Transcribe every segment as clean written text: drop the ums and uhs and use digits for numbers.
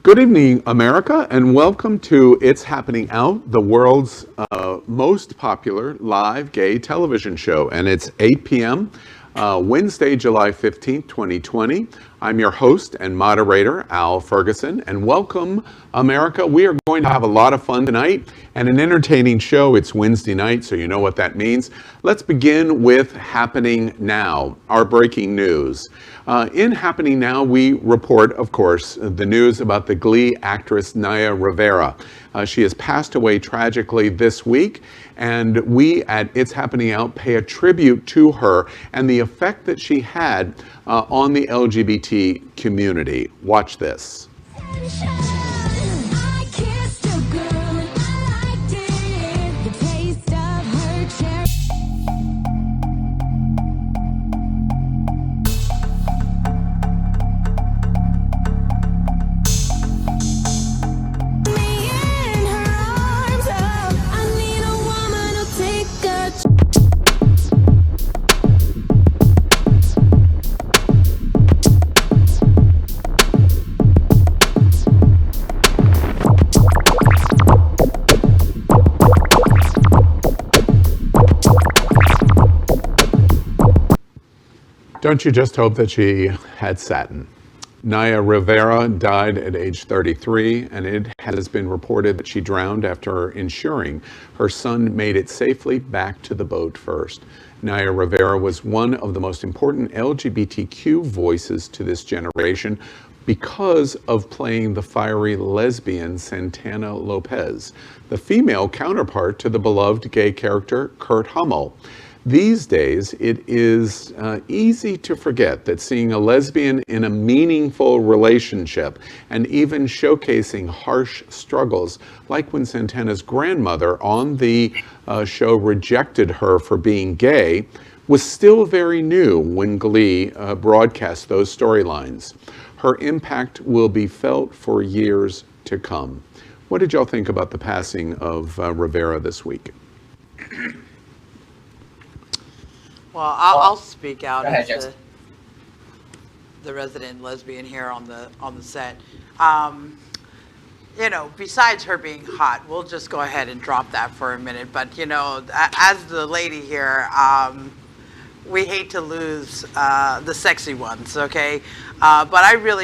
Good evening, America, and welcome to It's Happening Out, the world's most popular live gay television show. And it's 8 p.m., Wednesday, July 15th, 2020. I'm your host and moderator, Al Ferguson, and welcome, America. We are going to have a lot of fun tonight and an entertaining show. It's Wednesday night, so you know what that means. Let's begin with Happening Now, our breaking news. In Happening Now, we report, of course, the news about the Glee actress Naya Rivera. She has passed away tragically this week, and we at It's Happening Out pay a tribute to her and the effect that she had on the LGBT community. Watch this. Don't you just hope that she had satin? Naya Rivera died at age 33, and it has been reported that she drowned after ensuring her son made it safely back to the boat first. Naya Rivera was one of the most important LGBTQ voices to this generation because of playing the fiery lesbian Santana Lopez, the female counterpart to the beloved gay character Kurt Hummel. These days, it is easy to forget that seeing a lesbian in a meaningful relationship and even showcasing harsh struggles, like when Santana's grandmother on the show rejected her for being gay, was still very new when Glee broadcast those storylines. Her impact will be felt for years to come. What did y'all think about the passing of Rivera this week? Well, I'll speak out ahead, as the resident lesbian here on the set. You know, besides her being hot, we'll just go ahead and drop that for a minute. But you know, as the lady here, we hate to lose the sexy ones, okay? But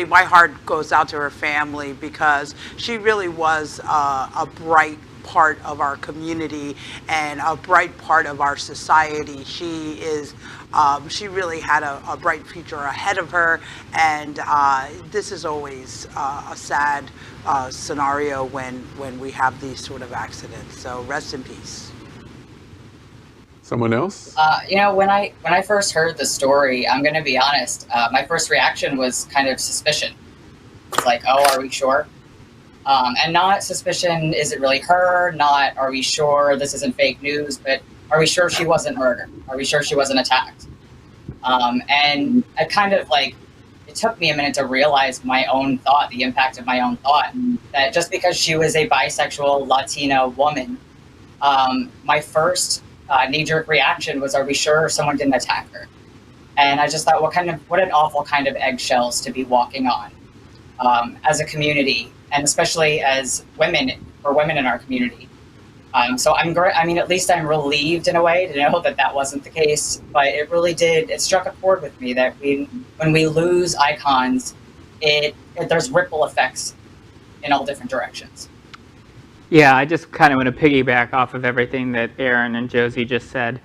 my heart goes out to her family because she really was a bright part of our community and a bright part of our society. She really had a bright future ahead of her, and this is always a sad scenario when we have these sort of accidents. So rest in peace. Someone else? You know, when I first heard the story, I'm going to be honest, my first reaction was kind of suspicion. It's like, oh, are we sure? And not suspicion, is it really her? Not, are we sure this isn't fake news? But are we sure she wasn't murdered? Are we sure she wasn't attacked? And I kind of it took me a minute to realize my own thought, the impact of my own thought, that just because she was a bisexual Latina woman, my first knee-jerk reaction was, are we sure someone didn't attack her? And I just thought, what an awful kind of eggshells to be walking on as a community. And especially as women, or women in our community. So I'm great. I mean, at least I'm relieved in a way to know that that wasn't the case. But it really did. It struck a chord with me that when we lose icons, there's ripple effects in all different directions. Yeah, I just kind of want to piggyback off of everything that Aaron and Josie just said.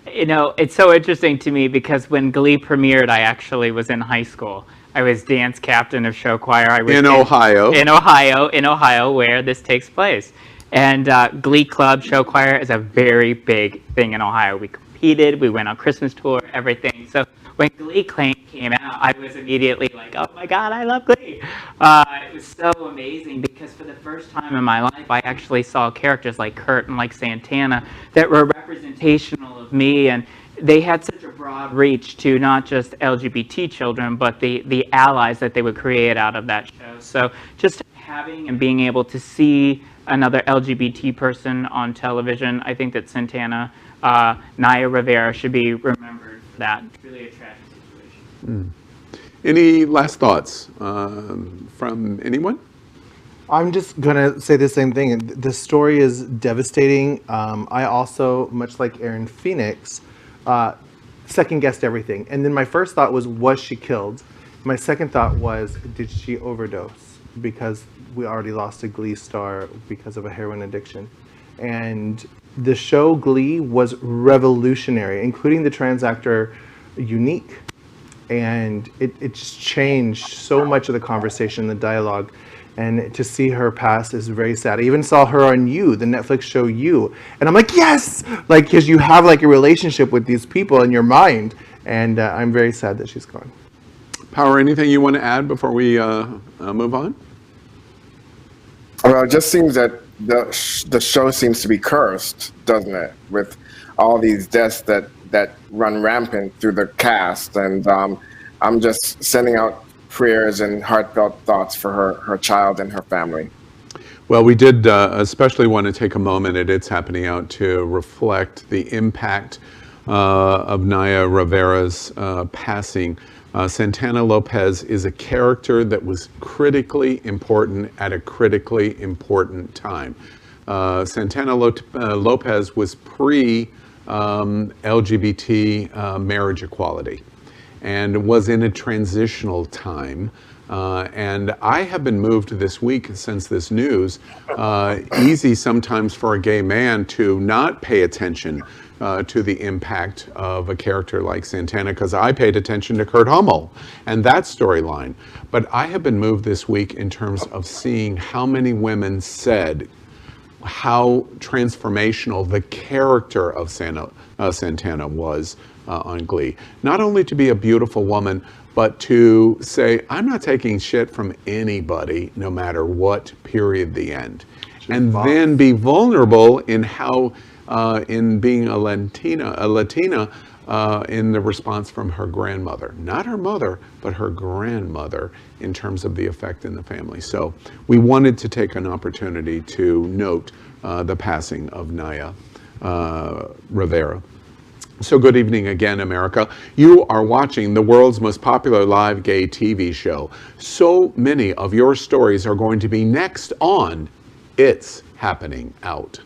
You know, it's so interesting to me because when Glee premiered, I actually was in high school. I was dance captain of show choir. I was in Ohio, where this takes place. And Glee Club show choir is a very big thing in Ohio. We competed, we went on Christmas tour, everything. So when Glee came out, I was immediately like, oh my God, I love Glee. It was so amazing because for the first time in my life, I actually saw characters like Kurt and like Santana that were representational of me, and they had such a broad reach to not just LGBT children, but the allies that they would create out of that show. So just having and being able to see another LGBT person on television, I think that Santana, Naya Rivera should be remembered for that. It's really a tragic situation. Any last thoughts from anyone? I'm just gonna say the same thing. The story is devastating. I also, much like Aaron Phoenix, second guessed everything. And then my first thought was she killed? My second thought was, did she overdose? Because we already lost a Glee star because of a heroin addiction. And the show Glee was revolutionary, including the trans actor Unique. And it just changed so much of the conversation, the dialogue. And to see her pass is very sad. I even saw her on You, the Netflix show You. And I'm like, yes! Like, because you have like a relationship with these people in your mind. And I'm very sad that she's gone. Power, anything you want to add before we move on? Well, it just seems that the show seems to be cursed, doesn't it? With all these deaths that run rampant through the cast. And I'm just sending out prayers and heartfelt thoughts for her child and her family. Well, we did especially want to take a moment at It's Happening Out to reflect the impact of Naya Rivera's passing. Santana Lopez is a character that was critically important at a critically important time. Santana Lopez was pre-LGBT marriage equality and was in a transitional time. And I have been moved this week since this news. Easy sometimes for a gay man to not pay attention to the impact of a character like Santana, because I paid attention to Kurt Hummel and that storyline. But I have been moved this week in terms of seeing how many women said how transformational the character of Santana was on Glee. Not only to be a beautiful woman, but to say, I'm not taking shit from anybody, no matter what period the end. And then be vulnerable in how, in being a Latina, in the response from her grandmother. Not her mother, but her grandmother, in terms of the effect in the family. So we wanted to take an opportunity to note the passing of Naya Rivera. So good evening again, America. You are watching the world's most popular live gay TV show. So many of your stories are going to be next on It's Happening Out.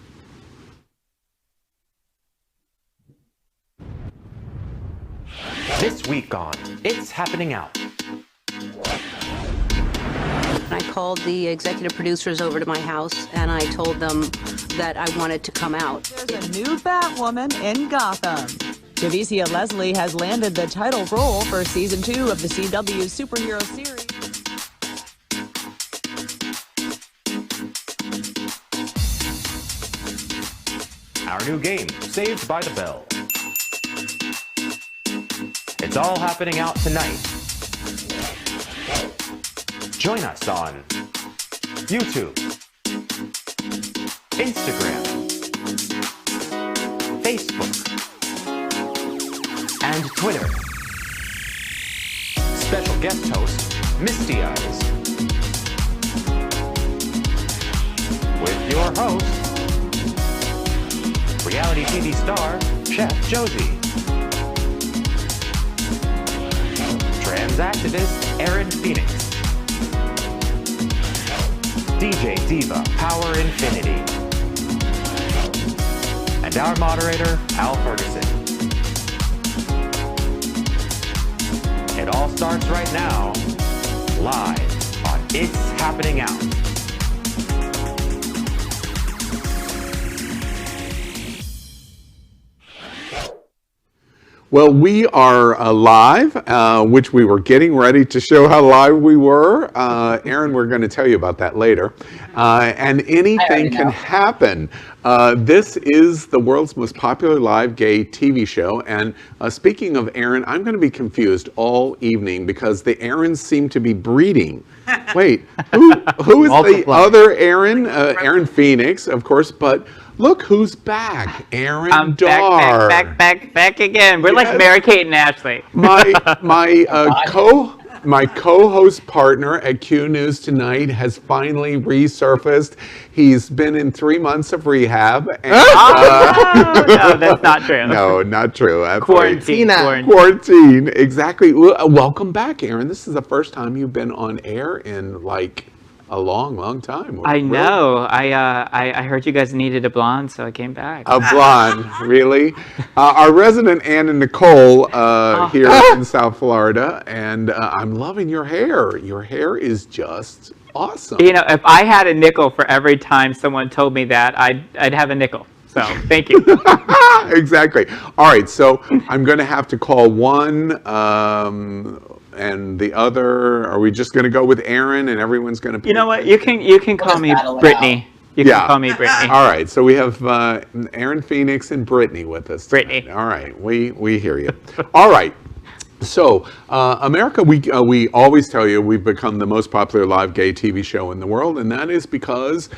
This week on It's Happening Out. I called the executive producers over to my house and I told them that I wanted to come out. There's a new Batwoman in Gotham. Javicia Leslie has landed the title role for season 2 of the CW superhero series. Our new game, Saved by the Bell. It's all happening out tonight. Join us on YouTube, Instagram, Facebook, and Twitter. Special guest host, Misty Eyes. With your host, reality TV star, Chef Josie. Trans activist, Aaron Phoenix. DJ Diva, Power Infinity. And our moderator, Al Ferguson. It all starts right now, live on It's Happening Out. Well, we are live, which we were getting ready to show how live we were. Aaron, we're going to tell you about that later. And anything can happen. This is the world's most popular live gay TV show. And speaking of Aaron, I'm going to be confused all evening because the Aarons seem to be breeding. Wait, who is the other Aaron? Aaron Phoenix, of course, but look who's back, Aaron Darr. Back again. We're like Mary-Kate and Ashley. My co-host partner at Q News Tonight has finally resurfaced. He's been in 3 months of rehab. And, no, that's not true. No, not true. Quarantine. Exactly. Well, welcome back, Aaron. This is the first time you've been on air in like a long, long time. I know. I heard you guys needed a blonde, so I came back. A blonde, really? Our resident Anna Nicole here in South Florida, and I'm loving your hair. Your hair is just awesome. You know, if I had a nickel for every time someone told me that, I'd have a nickel. So thank you. Exactly. All right, so I'm going to have to call one and the other. Are we just going to go with Aaron and everyone's going to? You know what? You can call me Brittany. You can call me Brittany. All right. So we have Aaron Phoenix and Brittany with us tonight. Brittany. All right. We hear you. All right. So, America, we always tell you we've become the most popular live gay TV show in the world, and that is because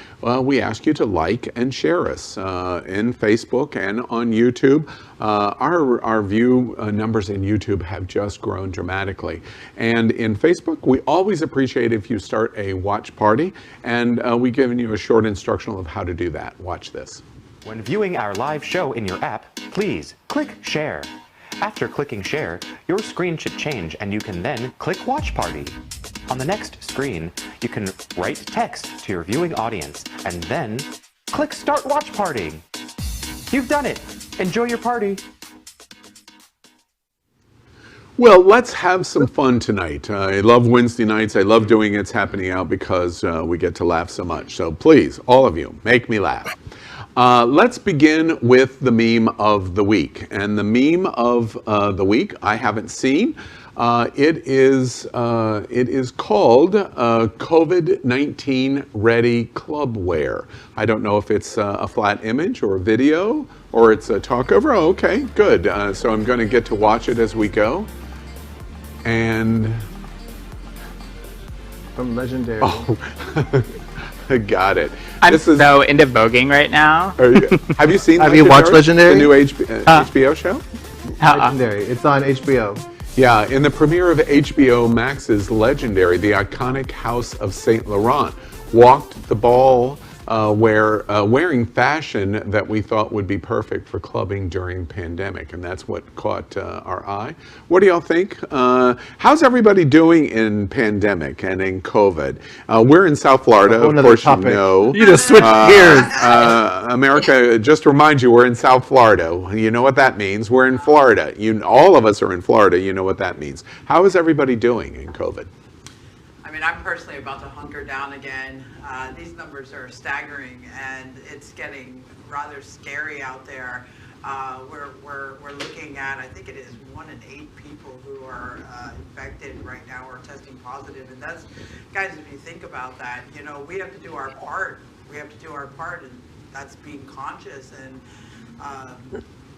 we ask you to like and share us in Facebook and on YouTube. Our view numbers in YouTube have just grown dramatically. And in Facebook, we always appreciate if you start a watch party, and we've given you a short instructional of how to do that. Watch this. When viewing our live show in your app, please click share. After clicking share, your screen should change and you can then click watch party. On the next screen, you can write text to your viewing audience and then click start watch party. You've done it. Enjoy your party. Well, let's have some fun tonight. I love Wednesday nights. I love doing It's Happening Out because we get to laugh so much. So please, all of you, make me laugh. Let's begin with the meme of the week. And the meme of the week I haven't seen. It is called COVID-19 Ready Clubwear. I don't know if it's a flat image or a video or it's a talkover. Oh, okay, good. So I'm going to get to watch it as we go. And From Legendary. oh, got it. I'm so into voguing right now. Have you seen? Have you watched Legendary? The new HBO show? Legendary. It's on HBO. Yeah, in the premiere of HBO Max's Legendary, the iconic House of St. Laurent walked the ball wearing fashion that we thought would be perfect for clubbing during pandemic, and that's what caught our eye. What do y'all think? How's everybody doing in pandemic and in COVID? We're in South Florida, of course you know. You just switched gears. America, just to remind you, we're in South Florida. You know what that means. We're in Florida. All of us are in Florida. You know what that means. How is everybody doing in COVID? I mean, I'm personally about to hunker down again. These numbers are staggering, and it's getting rather scary out there. We're looking at, I think it is 1 in 8 people who are infected right now or testing positive, and that's, guys, if you think about that, you know, we have to do our part. We have to do our part, and that's being conscious and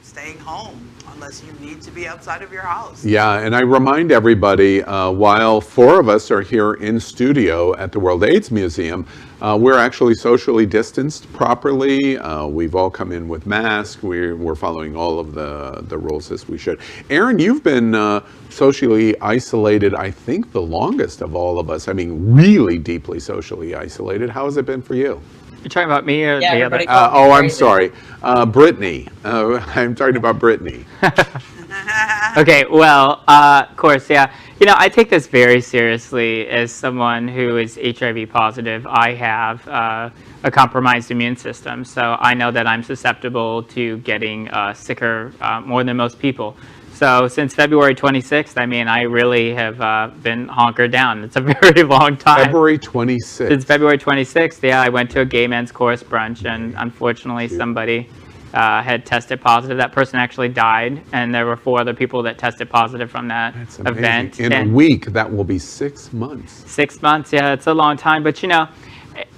staying home unless you need to be outside of your house. Yeah, and I remind everybody, while 4 of us are here in studio at the World AIDS Museum, we're actually socially distanced properly. We've all come in with masks. We're following all of the rules as we should. Aaron, you've been socially isolated, I think, the longest of all of us. I mean, really deeply socially isolated. How has it been for you? You're talking about me or the other? I'm sorry. Brittany. I'm talking about Brittany. Okay, well, of course, yeah. You know, I take this very seriously as someone who is HIV positive. I have a compromised immune system, so I know that I'm susceptible to getting sicker more than most people. So since February 26th, I mean, I really have been honkered down. It's a very long time. February 26th. Since February 26th, yeah, I went to a gay men's chorus brunch, and unfortunately somebody had tested positive. That person actually died, and there were 4 other people that tested positive from that event. In a week, that will be 6 months. 6 months, yeah, it's a long time. But, you know,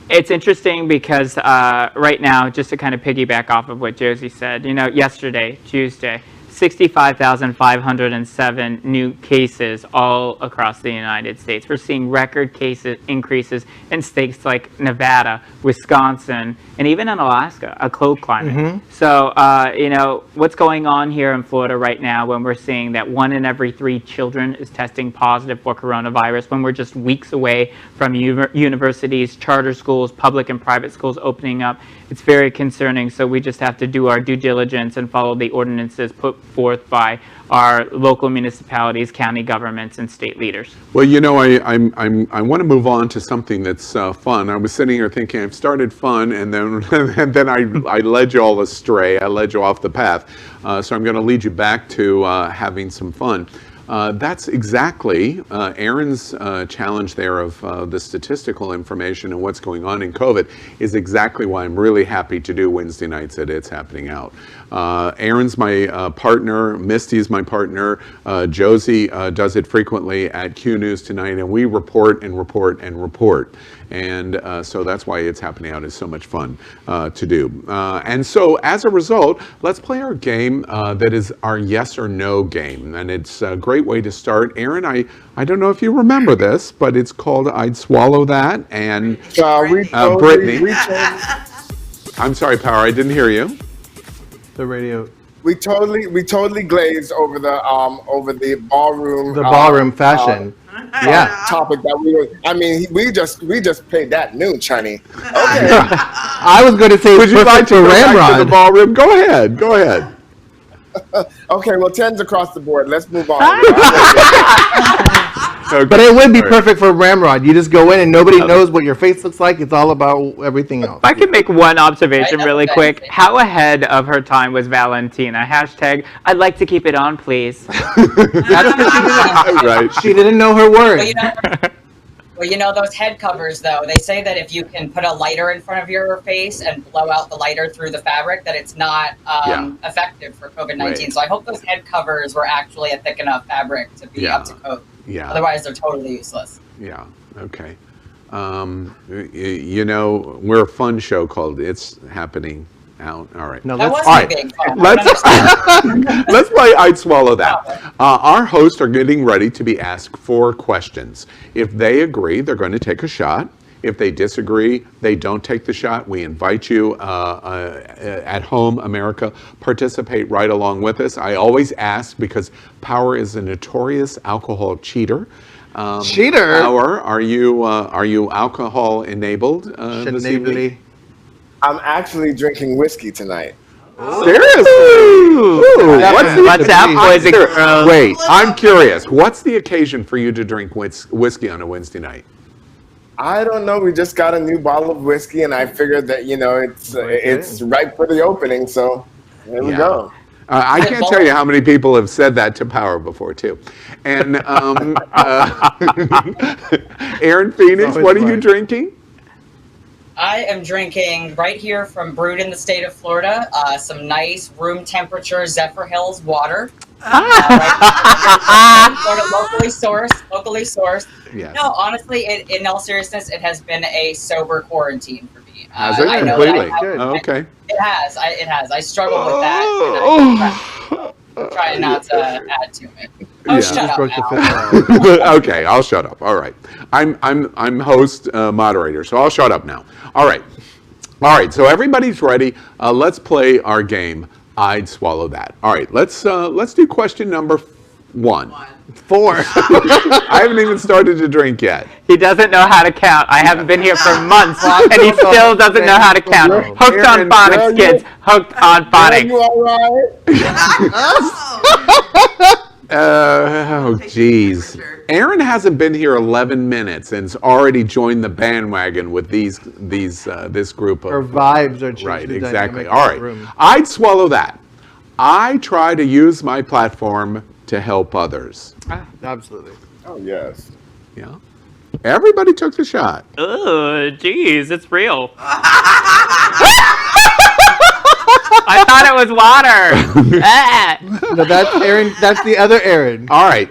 it's interesting because right now, just to kind of piggyback off of what Josie said, you know, yesterday, Tuesday, 65,507 new cases all across the United States. We're seeing record cases increases in states like Nevada, Wisconsin, and even in Alaska, a cold climate. Mm-hmm. So, you know, what's going on here in Florida right now when we're seeing that 1 in every 3 children is testing positive for coronavirus, when we're just weeks away from universities, charter schools, public and private schools opening up, it's very concerning. So we just have to do our due diligence and follow the ordinances put forth by our local municipalities, county governments, and state leaders. Well, you know, I want to move on to something that's fun. I was sitting here thinking I've started fun, and then and then I led you all astray. I led you off the path. So I'm going to lead you back to having some fun. That's exactly Aaron's challenge there of the statistical information and what's going on in COVID is exactly why I'm really happy to do Wednesday nights at It's Happening Out. Aaron's my partner, Misty's my partner, Josie does it frequently at Q News Tonight, and we report and report and report. And so that's why It's Happening Out is so much fun to do. And so as a result, let's play our game that is our yes or no game. And it's a great way to start. Aaron, I don't know if you remember this, but it's called I'd Swallow That. And Brittany. I'm sorry, Power, I didn't hear you. The radio. We totally glazed over the ballroom. The ballroom fashion. Yeah. Topic that we just played that noon, Chani. Okay. I was going to say, would you like to go back to the ballroom? Go ahead. Okay, well, 10s across the board. Let's move on. Okay. But it would be perfect for Ramrod. You just go in and nobody knows what your face looks like. It's all about everything else. If I could make one observation really quick. How ahead of her time was Valentina? Hashtag, I'd like to keep it on, please. Right. She didn't know her word. Well, you know those head covers, though. They say that if you can put a lighter in front of your face and blow out the lighter through the fabric, that it's not effective for COVID-19. Right. So I hope those head covers were actually a thick enough fabric to be up to code. Yeah. Otherwise, they're totally useless. Yeah. Okay. You know, we're a fun show called It's Happening Out. All right. No, let's play I'd Swallow That. Our hosts are getting ready to be asked 4 questions. If they agree, they're going to take a shot. If they disagree, they don't take the shot. We invite you at home, America, participate right along with us. I always ask because Power is a notorious alcohol cheater. Cheater? Power, are you alcohol enabled this evening? I'm actually drinking whiskey tonight. Seriously? What's up, boys and girls? Wait, I'm curious. What's the occasion for you to drink whiskey on a Wednesday night? I don't know. We just got a new bottle of whiskey, and I figured that it's ripe for the opening. So there we go. I can't tell you how many people have said that to Power before too. And Aaron Phoenix, what are you drinking? I am drinking right here from brewed in the state of Florida, some nice room temperature Zephyr Hills water. Florida, locally sourced. Yes. No, honestly, in all seriousness, it has been a sober quarantine for me. Has it? I know Completely? okay. It has. I struggle with that. And I'm trying not to add to it. Shut up, Al. Okay, I'll shut up. All right. I'm host moderator, so I'll shut up now. All right. So everybody's ready. Let's play our game. I'd Swallow That. All right. Let's do question number 1. 4. I haven't even started to drink yet. He doesn't know how to count. I haven't been here for months, and he still doesn't know how to count. Hooked on phonics, kids. Hooked on phonics. You all right? Oh, geez. Aaron hasn't been here 11 minutes and's already joined the bandwagon with this group of... Her vibes are changing. Right, exactly. All right. I'd swallow that. I try to use my platform to help others. Absolutely. Oh, yes. Yeah. Everybody took the shot. Oh, geez, it's real. I thought it was water. No, that's Aaron. That's the other Aaron. All right.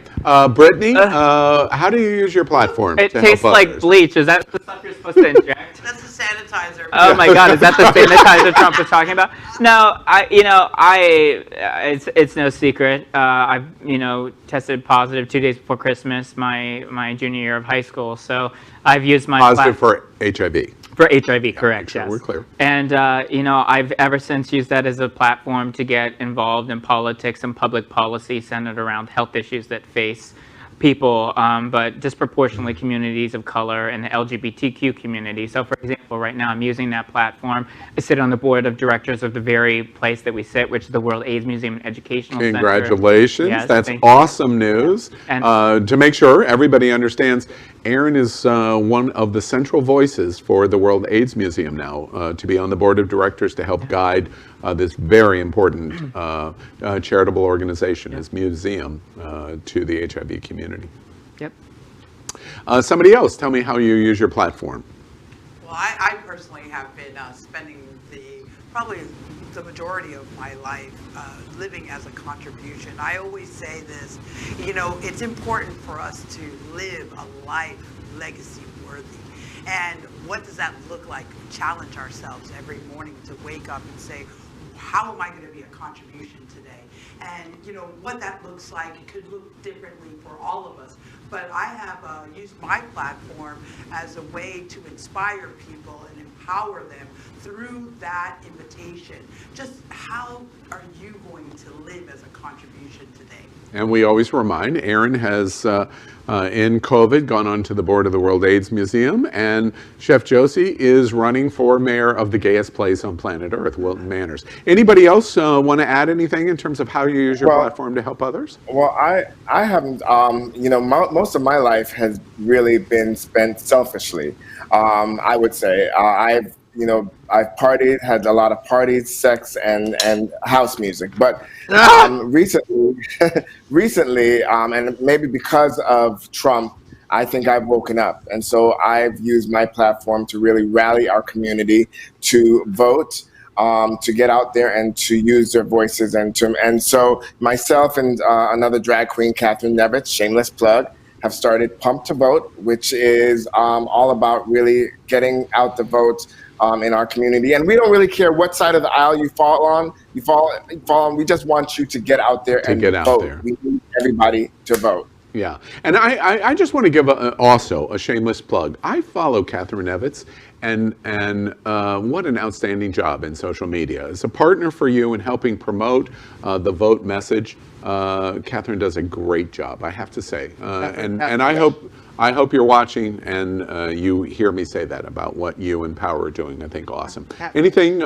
Brittany, how do you use your platform It to tastes help like others? bleach. Is that the stuff you're supposed to inject? That's a sanitizer. Oh my God, is that the sanitizer Trump was talking about? No, it's no secret. I've tested positive 2 days before Christmas, my junior year of high school. So I've used my Positive for HIV. For HIV, correct, sure yes. we're clear. And, I've ever since used that as a platform to get involved in politics and public policy centered around health issues that face people, but disproportionately communities of color and the LGBTQ community. So, for example, right now I'm using that platform. I sit on the board of directors of the very place that we sit, which is the World AIDS Museum and Educational Center. Congratulations. Yes, that's thank you. awesome news. And to make sure everybody understands, Erin is one of the central voices for the World AIDS Museum now, to be on the board of directors to help guide this very important charitable organization, this museum, to the HIV community. Yep. Somebody else, tell me how you use your platform. Well, I personally have been spending probably the majority of my life living as a contribution. I always say this, it's important for us to live a life legacy worthy. And what does that look like? Challenge ourselves every morning to wake up and say, how am I going to be a contribution today? And what that looks like, it could look differently for all of us. But I have used my platform as a way to inspire people and empower them through that invitation. Just how are you going to live as a contribution today? And we always remind, Erin has, in COVID, gone on to the board of the World AIDS Museum, and Chef Josie is running for mayor of the gayest place on planet Earth, Wilton Manors. Anybody else want to add anything in terms of how you use your platform to help others? Well, I haven't, most of my life has really been spent selfishly, I would say. I've partied, had a lot of parties, sex, and house music. But recently, and maybe because of Trump, I think I've woken up. And so I've used my platform to really rally our community to vote, to get out there and to use their voices. And so myself and another drag queen, Catherine Nevitz, shameless plug, have started Pump to Vote, which is all about really getting out the vote in our community. And we don't really care what side of the aisle you fall on. You fall on. We just want you to get out there and vote. We need everybody to vote. Yeah, and I just want to give also a shameless plug. I follow Catherine Nevitz, and what an outstanding job in social media. As a partner for you in helping promote the vote message, Catherine does a great job, I have to say. And I hope you're watching and you hear me say that about what you and Power are doing. I think awesome. Anything,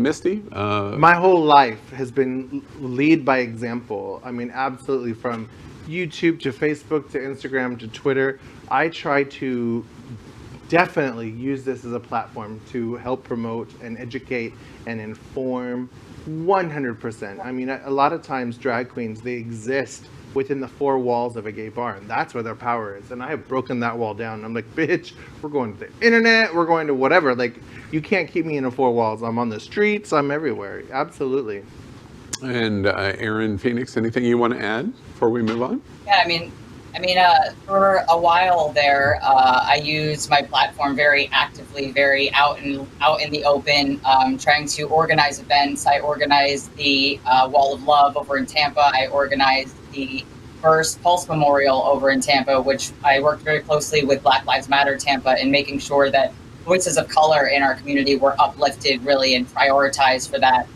Misty? My whole life has been lead by example. I mean, absolutely, from YouTube to Facebook to Instagram to Twitter. I try to definitely use this as a platform to help promote and educate and inform 100%. I mean, a lot of times drag queens, they exist within the four walls of a gay bar, and that's where their power is. And I have broken that wall down. I'm like, bitch, we're going to the internet, we're going to whatever. Like, you can't keep me in the four walls. I'm on the streets, I'm everywhere. Absolutely. And Erin Phoenix, anything you want to add before we move on? Yeah, I mean, for a while there, I used my platform very actively, very out in the open, trying to organize events. I organized the Wall of Love over in Tampa. I organized the first Pulse Memorial over in Tampa, which I worked very closely with Black Lives Matter Tampa in making sure that voices of color in our community were uplifted really and prioritized for that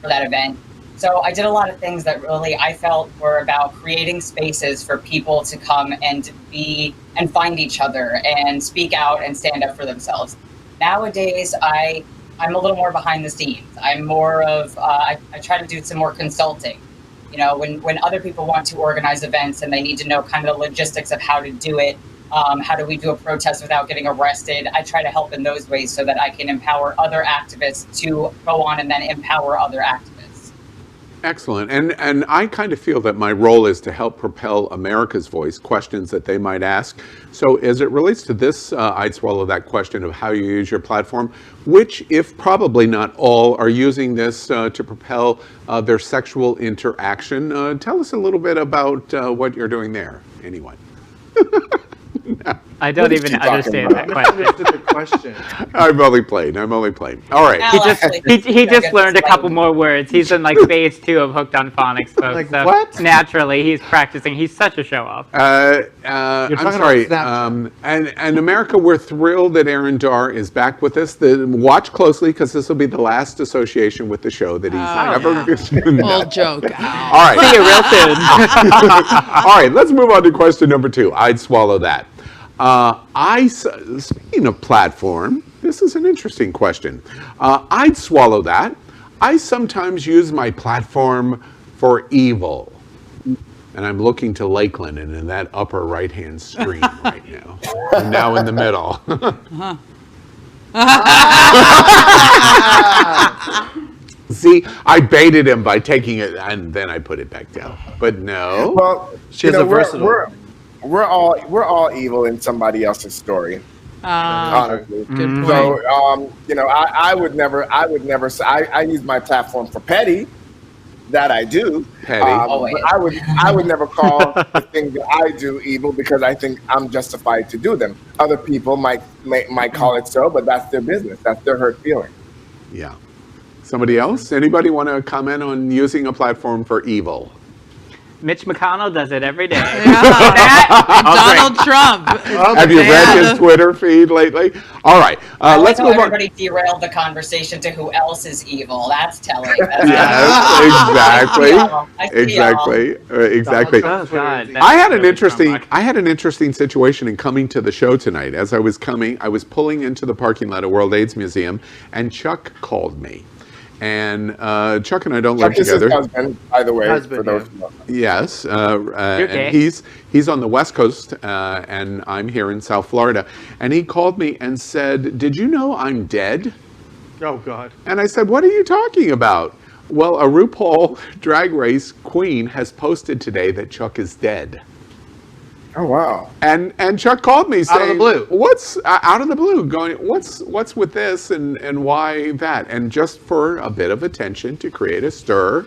event. So I did a lot of things that really I felt were about creating spaces for people to come and be and find each other and speak out and stand up for themselves. Nowadays, I'm a little more behind the scenes. I'm more of, I try to do some more consulting. You know, when other people want to organize events and they need to know kind of the logistics of how to do it, how do we do a protest without getting arrested? I try to help in those ways so that I can empower other activists to go on and then empower other activists. Excellent. And I kind of feel that my role is to help propel America's voice, questions that they might ask. So as it relates to this, I'd swallow that question of how you use your platform, which, if probably not all, are using this to propel their sexual interaction. Tell us a little bit about what you're doing there, anyone. I don't even understand that question. Understood the question. I'm only playing. All right. He just learned a couple more words. He's in like phase 2 of Hooked on Phonics, folks. Like, so what? Naturally, he's practicing. He's such a show off. I'm talking sorry. about Snapchat. And America, we're thrilled that Aaron Dar is back with us. Watch closely because this will be the last association with the show that he's ever. Old joke. All right. See you real soon. All right, let's move on to question number 2. I'd swallow that. Speaking of platform, this is an interesting question. I'd swallow that. I sometimes use my platform for evil. And I'm looking to Lakeland and in that upper right-hand screen right now. I'm now in the middle. See, I baited him by taking it, and then I put it back down. But no. Well, She has a versatile. we're all evil in somebody else's story. Honestly. Good point. So I would never say I use my platform for petty. That I do. Petty. But I would never call the things that I do evil because I think I'm justified to do them. Other people might call it so, but that's their business. That's their hurt feeling. Yeah. Somebody else? Anybody want to comment on using a platform for evil? Mitch McConnell does it every day. Donald Trump. Have you read his Twitter feed lately? All right, let's move on. Everybody derailed the conversation to who else is evil. That's telling. Exactly. Oh God. I had an interesting situation in coming to the show tonight. As I was pulling into the parking lot of World AIDS Museum, and Chuck called me. And Chuck and I don't live together. His husband, by the way, for those who don't know. Yes, and he's on the West Coast, and I'm here in South Florida. And he called me and said, "Did you know I'm dead?" Oh God. And I said, "What are you talking about?" Well, a RuPaul Drag Race queen has posted today that Chuck is dead. Oh wow! And Chuck called me saying, out of the blue. "What's out of the blue? Going, what's with this and why that?" And just for a bit of attention to create a stir,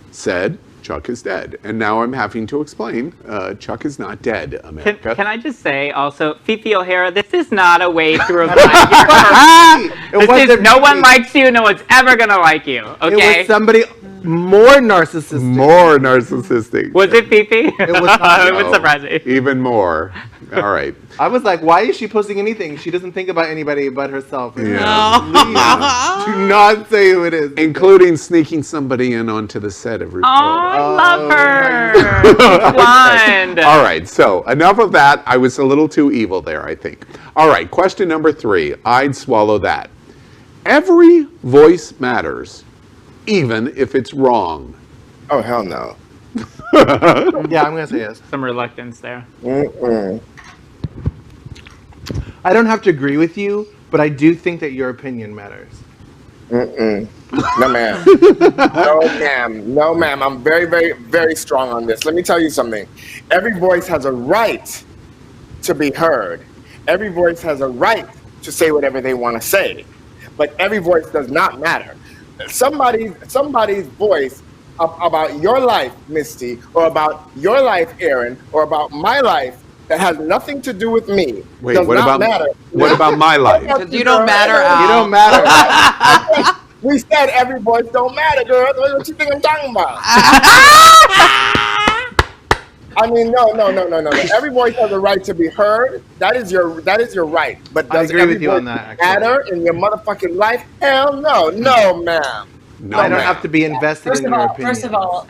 said Chuck is dead. And now I'm having to explain, Chuck is not dead, America. Can I just say also, Fifi O'Hara, this is not a way to remind you. No one likes you. No one's ever gonna like you. Okay. It was somebody more narcissistic. Was it Fifi? It was not. It would surprise me. Even more. All right. I was like, why is she posting anything? She doesn't think about anybody but herself. Yeah. Please, do not say who it is. Including sneaking somebody in onto the set of RuPaul. I love her. She's blind. All right, so enough of that. I was a little too evil there, I think. All right, question number 3. I'd swallow that. Every voice matters, even if it's wrong. Oh, hell no. Yeah, I'm going to say yes. Some reluctance there. I don't have to agree with you, but I do think that your opinion matters. No, ma'am. No, ma'am. I'm very, very, very strong on this. Let me tell you something. Every voice has a right to be heard. Every voice has a right to say whatever they want to say. But every voice does not matter. Somebody's voice about your life, Misty, or about your life, Aaron, or about my life that has nothing to do with me. Wait, does what not about matter. What about my life? You don't matter, Al. You don't matter. We said every voice don't matter, girl. What you think I'm talking about? I mean, no. Every voice has a right to be heard. That is your right. But does I agree every with you voice on that, matter in your motherfucking life? Hell no, ma'am. No, I don't ma'am. have to be invested in your opinion. First of all,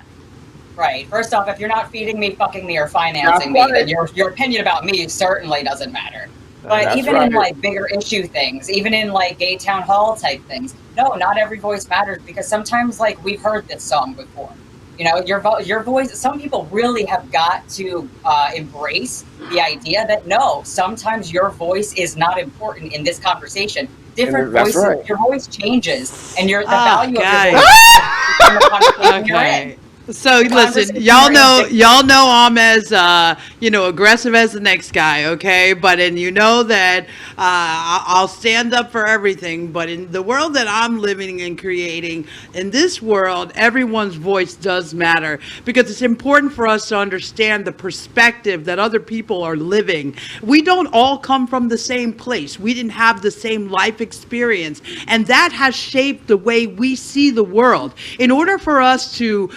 right. First off, if you're not feeding me, fucking me, or financing me, then your opinion about me certainly doesn't matter. But That's even right. in like bigger issue things, even in like gay town hall type things, no, not every voice matters because sometimes like we've heard this song before. You know, your voice. Some people really have got to embrace the idea that no, sometimes your voice is not important in this conversation. Different voices, right. your voice changes, and the value of your voice in the conversation you're in. So listen, y'all know I'm as aggressive as the next guy, okay? But you know that I'll stand up for everything. But in the world that I'm living and creating, in this world, everyone's voice does matter, because it's important for us to understand the perspective that other people are living. We don't all come from the same place. We didn't have the same life experience, and that has shaped the way we see the world. In order for us to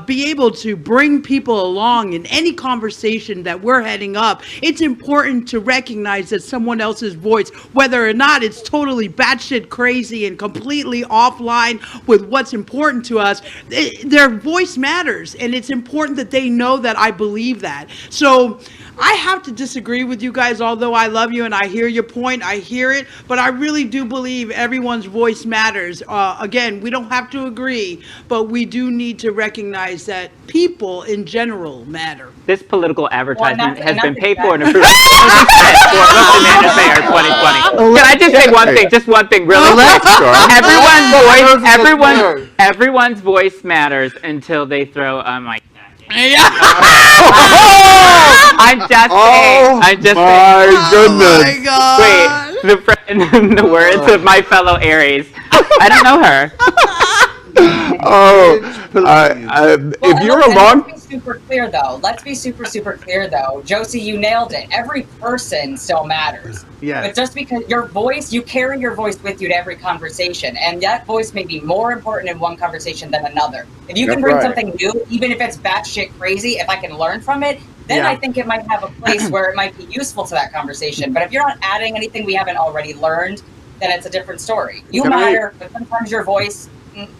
be able to bring people along in any conversation that we're heading up, it's important to recognize that someone else's voice, whether or not it's totally batshit crazy and completely offline with what's important to us, their voice matters, and it's important that they know that I believe that. So I have to disagree with you guys, although I love you and I hear your point, I hear it, but I really do believe everyone's voice matters. Again, we don't have to agree, but we do need to recognize that people in general matter. This political advertisement has been paid for and approved for Bananas Mayor 2020. Can I just say one thing? Just one thing, really quick. Everyone's voice matters until they throw a mic. I'm just saying. My goodness. Oh my God. Wait, the words of my fellow Aries. I don't know her. If you're a long... Let's be super clear, though. Let's be super clear, though. Josie, you nailed it. Every person still matters. Yeah. But just because your voice, you carry your voice with you to every conversation, and that voice may be more important in one conversation than another. If you can bring something new, even if it's batshit crazy, if I can learn from it, then I think it might have a place where it might be useful to that conversation. But if you're not adding anything we haven't already learned, then it's a different story. You matter, but sometimes your voice,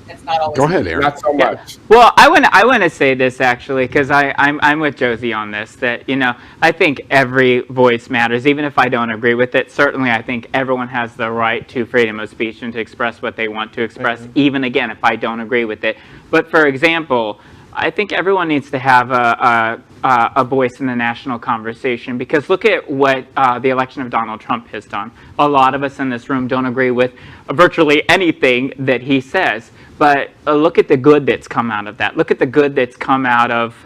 it's not always. Go ahead, Aaron. Not so much. Well, I want to say this actually, because I'm with Josie on this, that I think every voice matters, even if I don't agree with it. Certainly, I think everyone has the right to freedom of speech and to express what they want to express, even again if I don't agree with it. But for example, I think everyone needs to have a voice in the national conversation, because look at what the election of Donald Trump has done. A lot of us in this room don't agree with virtually anything that he says, but look at the good that's come out of that. Look at the good that's come out of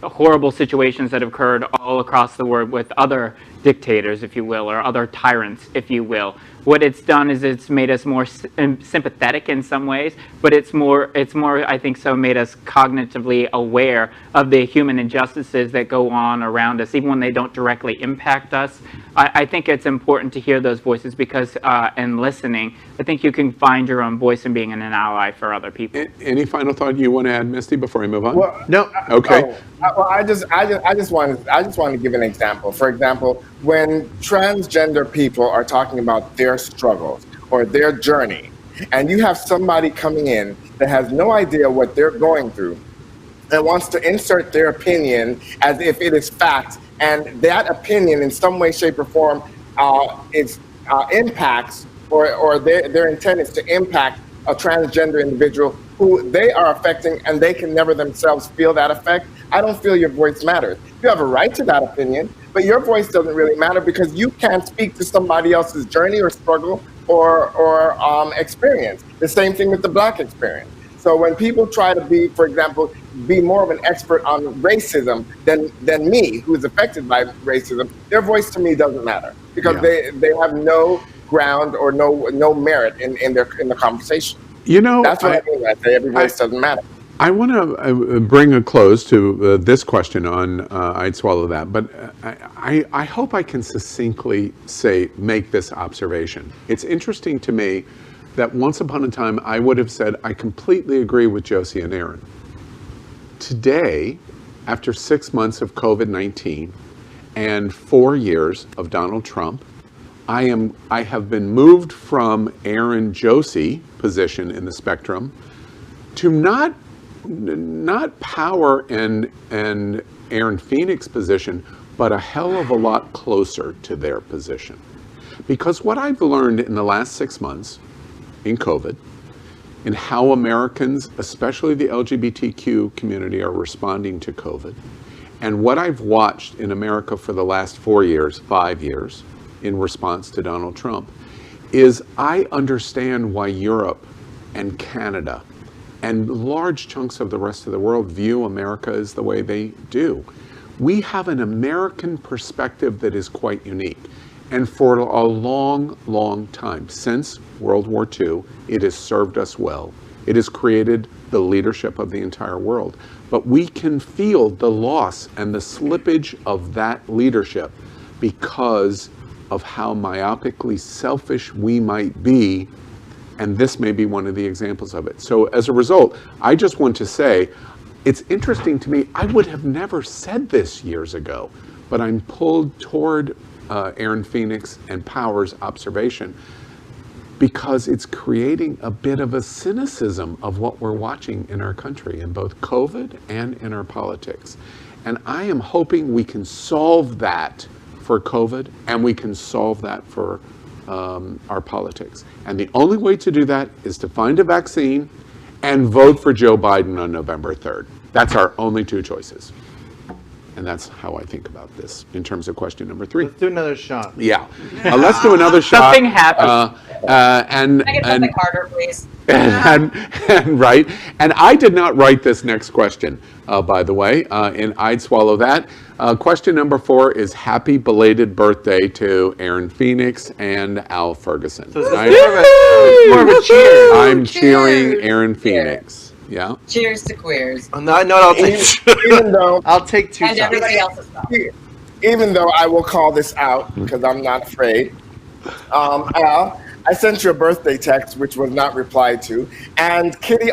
horrible situations that have occurred all across the world with other dictators, if you will, or other tyrants, if you will. What it's done is it's made us more sympathetic in some ways, but it's more, I think so, made us cognitively aware of the human injustices that go on around us, even when they don't directly impact us. I think it's important to hear those voices, because in listening, I think you can find your own voice in being an ally for other people. Any final thought you want to add, Misty, before we move on? Well, No. Okay. I just want to give an example. For example, when transgender people are talking about their struggles or their journey, and you have somebody coming in that has no idea what they're going through and wants to insert their opinion as if it is fact, and that opinion in some way, shape, or form impacts, or their intent is to impact a transgender individual who they are affecting, and they can never themselves feel that effect. I don't feel your voice matters. You have a right to that opinion, but your voice doesn't really matter, because you can't speak to somebody else's journey or struggle or experience. The same thing with the Black experience. So when people try to be, for example, be more of an expert on racism than me, who is affected by racism, their voice to me doesn't matter, because they have no ground or no merit in the conversation. That's what I mean when I say every voice doesn't matter. I want to bring a close to this question on I'd Swallow That, but I hope I can succinctly make this observation. It's interesting to me that once upon a time I would have said I completely agree with Josie and Aaron. Today, after 6 months of COVID-19 and 4 years of Donald Trump, I have been moved from Aaron Josie position in the spectrum to not Power and Aaron Phoenix position, but a hell of a lot closer to their position. Because what I've learned in the last 6 months in COVID, in how Americans, especially the LGBTQ community, are responding to COVID, and what I've watched in America for the last 4 years, 5 years, in response to Donald Trump, is I understand why Europe and Canada and large chunks of the rest of the world view America as the way they do. We have an American perspective that is quite unique. And for a long, long time, since World War II, it has served us well. It has created the leadership of the entire world. But we can feel the loss and the slippage of that leadership because of how myopically selfish we might be, and this may be one of the examples of it. So as a result, I just want to say, it's interesting to me, I would have never said this years ago, but I'm pulled toward Aaron Phoenix and Power's observation because it's creating a bit of a cynicism of what we're watching in our country, in both COVID and in our politics. And I am hoping we can solve that for COVID, and we can solve that for our politics. And the only way to do that is to find a vaccine and vote for Joe Biden on November 3rd. That's our only two choices. And that's how I think about this in terms of question number 3. Let's do another shot. Yeah. Let's do another shot. Something happened. Can I get something harder, please? And right. And I did not write this next question, by the way, and I'd swallow that. Question number 4 is happy belated birthday to Aaron Phoenix and Al Ferguson. So it's more of a cheer. I'm cheering Aaron Phoenix. Yeah. Cheers to queers. On that note, I'll take 2 And shots. everybody else's stuff. Even though I will call this out because I'm not afraid. Al, I sent you a birthday text which was not replied to, and Kitty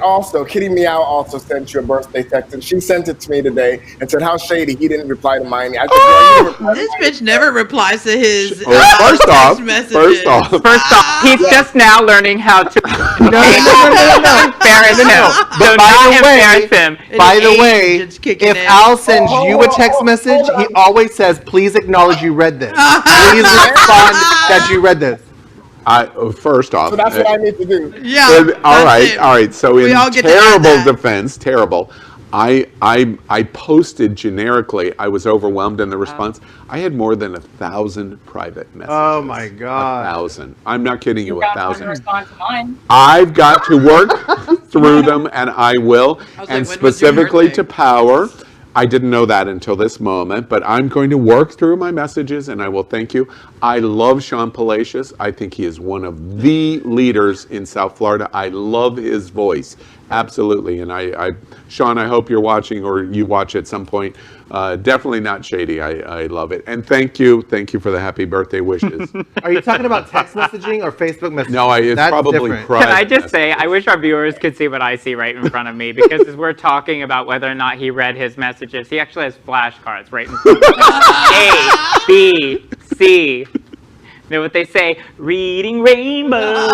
Meow also sent you a birthday text, and she sent it to me today and said how shady he didn't reply to mine. I said, This bitch never replies to his First off, he's just now learning how to. No. Embarrass him. But by the way, It's kicking if in. Al sends you a text message, he always says, please acknowledge you read this. Please respond that you read this. First off, so that's what I need to do. Yeah. all right. So We in all get to add that. terrible. I posted generically. I was overwhelmed in the response. I had more than 1,000 private messages. Oh my God. 1,000. I'm not kidding you. You got one 1,000. to respond to mine. I've got to work through them, and I will. was like, And when was your specifically birthday? to Power, I didn't know that until this moment, but I'm going to work through my messages, and I will thank you. I love Sean Palacios. I think he is one of the leaders in South Florida. I love his voice. Absolutely. And Sean, I hope you're watching or you watch at some point. Definitely not shady. I love it. And thank you for the happy birthday wishes. Are you talking about text messaging or Facebook messaging? No, it's That's probably different. private. Can I just say, I wish our viewers could see what I see right in front of me, because as we're talking about whether or not he read his messages, he actually has flashcards right in front of him. A, B, C. You know what they say? Reading rainbow.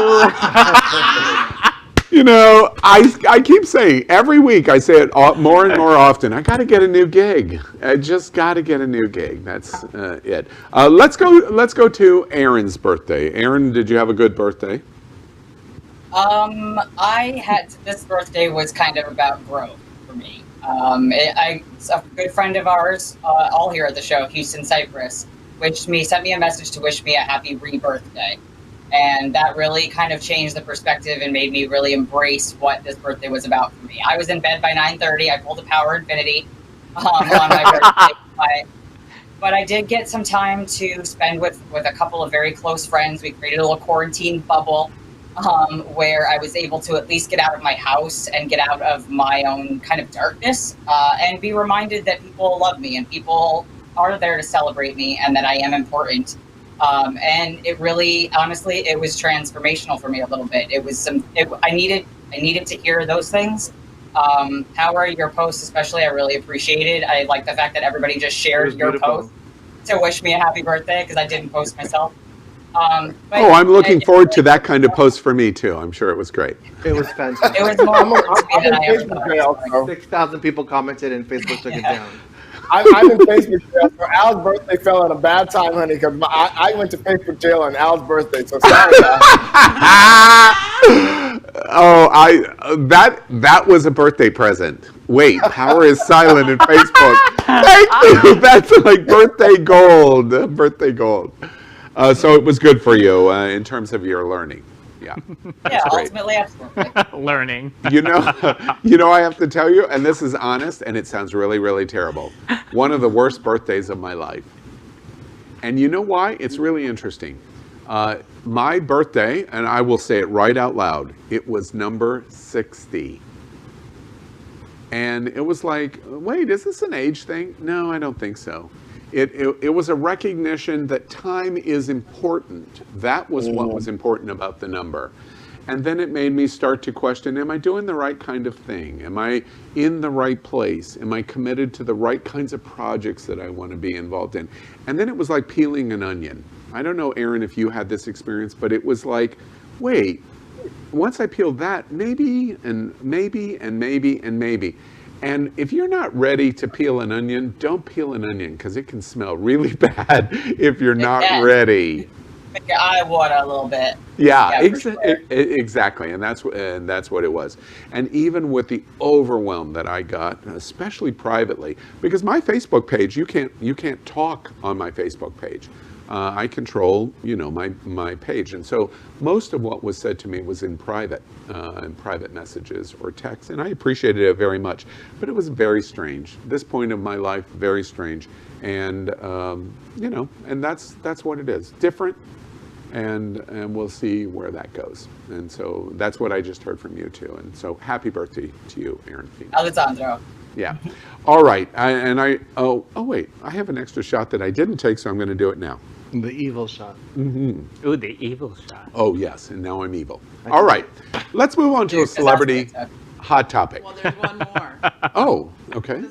You know, I keep saying, every week I say it more and more often, I got to get a new gig. I just got to get a new gig. That's it. Let's go to Aaron's birthday. Aaron, did you have a good birthday? This birthday was kind of about growth for me. A good friend of ours, all here at the show, Houston Cypress, sent me a message to wish me a happy rebirthday. And that really kind of changed the perspective and made me really embrace what this birthday was about for me. I was in bed by 9:30. I pulled a Power Infinity on my birthday. But I did get some time to spend with a couple of very close friends. We created a little quarantine bubble where I was able to at least get out of my house and get out of my own kind of darkness and be reminded that people love me and people are there to celebrate me and that I am important. And it really, honestly, it was transformational for me a little bit. I needed to hear those things. Power, your post especially, I really appreciated. I like the fact that everybody just shared your post to wish me a happy birthday because I didn't post myself. I'm looking forward to that kind of post for me too. I'm sure it was great. It was fantastic. It was more important to me than I ever thought. 6,000 people commented and Facebook took it down. I'm in Facebook jail, so Al's birthday fell at a bad time, honey, because I went to Facebook jail on Al's birthday, so sorry, Al. That was a birthday present. Wait, Power is silent in Facebook. Thank you. That's like birthday gold. So it was good for you in terms of your learning. Yeah. Yeah, That's great. ultimately, absolutely. Learning. You know, I have to tell you, and this is honest, and it sounds really, really terrible. One of the worst birthdays of my life. And you know why? It's really interesting. My birthday, and I will say it right out loud, it was number 60. And it was like, wait, is this an age thing? No, I don't think so. It was a recognition that time is important. That was what was important about the number. And then it made me start to question, am I doing the right kind of thing? Am I in the right place? Am I committed to the right kinds of projects that I want to be involved in? And then it was like peeling an onion. I don't know, Aaron, if you had this experience, but it was like, wait, once I peeled that, maybe, and maybe, and maybe, and maybe. And if you're not ready to peel an onion, don't peel an onion, because it can smell really bad if you're not ready. Make your eye water a little bit. Yeah, Sure. exactly, and that's what it was. And even with the overwhelm that I got, especially privately, because my Facebook page, you can't talk on my Facebook page. I control, my page, and so most of what was said to me was in private messages or text, and I appreciated it very much. But it was very strange. This point of my life, very strange, and and that's what it is. Different. And we'll see where that goes. And so that's what I just heard from you too. And so happy birthday to you, Aaron. Alessandro. Yeah. All right. Oh wait, I have an extra shot that I didn't take, so I'm going to do it now. The evil shot. Mm-hmm. Ooh, the evil shot. Oh yes, and now I'm evil. All right. Let's move on to a celebrity hot topic. Well, there's one more. Oh, okay.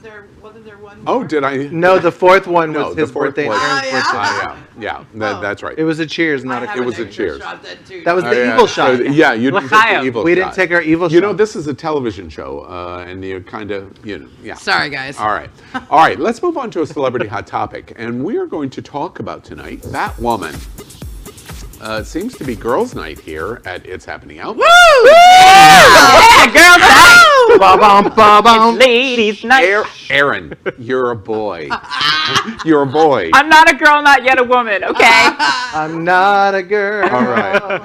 Wasn't there one more? Oh, did I? No, the fourth one was the his fourth birthday. was- Aaron's Yeah, that's right. It was a cheers, not a. It was a cheers. That was the evil shot. So, yeah, you didn't take the L'chaim. evil We shot. didn't take our evil You shot. know, this is a television show, and you kind of, yeah. Sorry, guys. All right. Let's move on to a celebrity hot topic, and we are going to talk about tonight Batwoman. It seems to be girls' night here at It's Happening Out. Woo! Yeah, girls' night. Ba-bum, ba-bum. It's ladies' night. Aaron, you're a boy. You're a boy. I'm not a girl, not yet a woman. Okay. I'm not a girl. All right.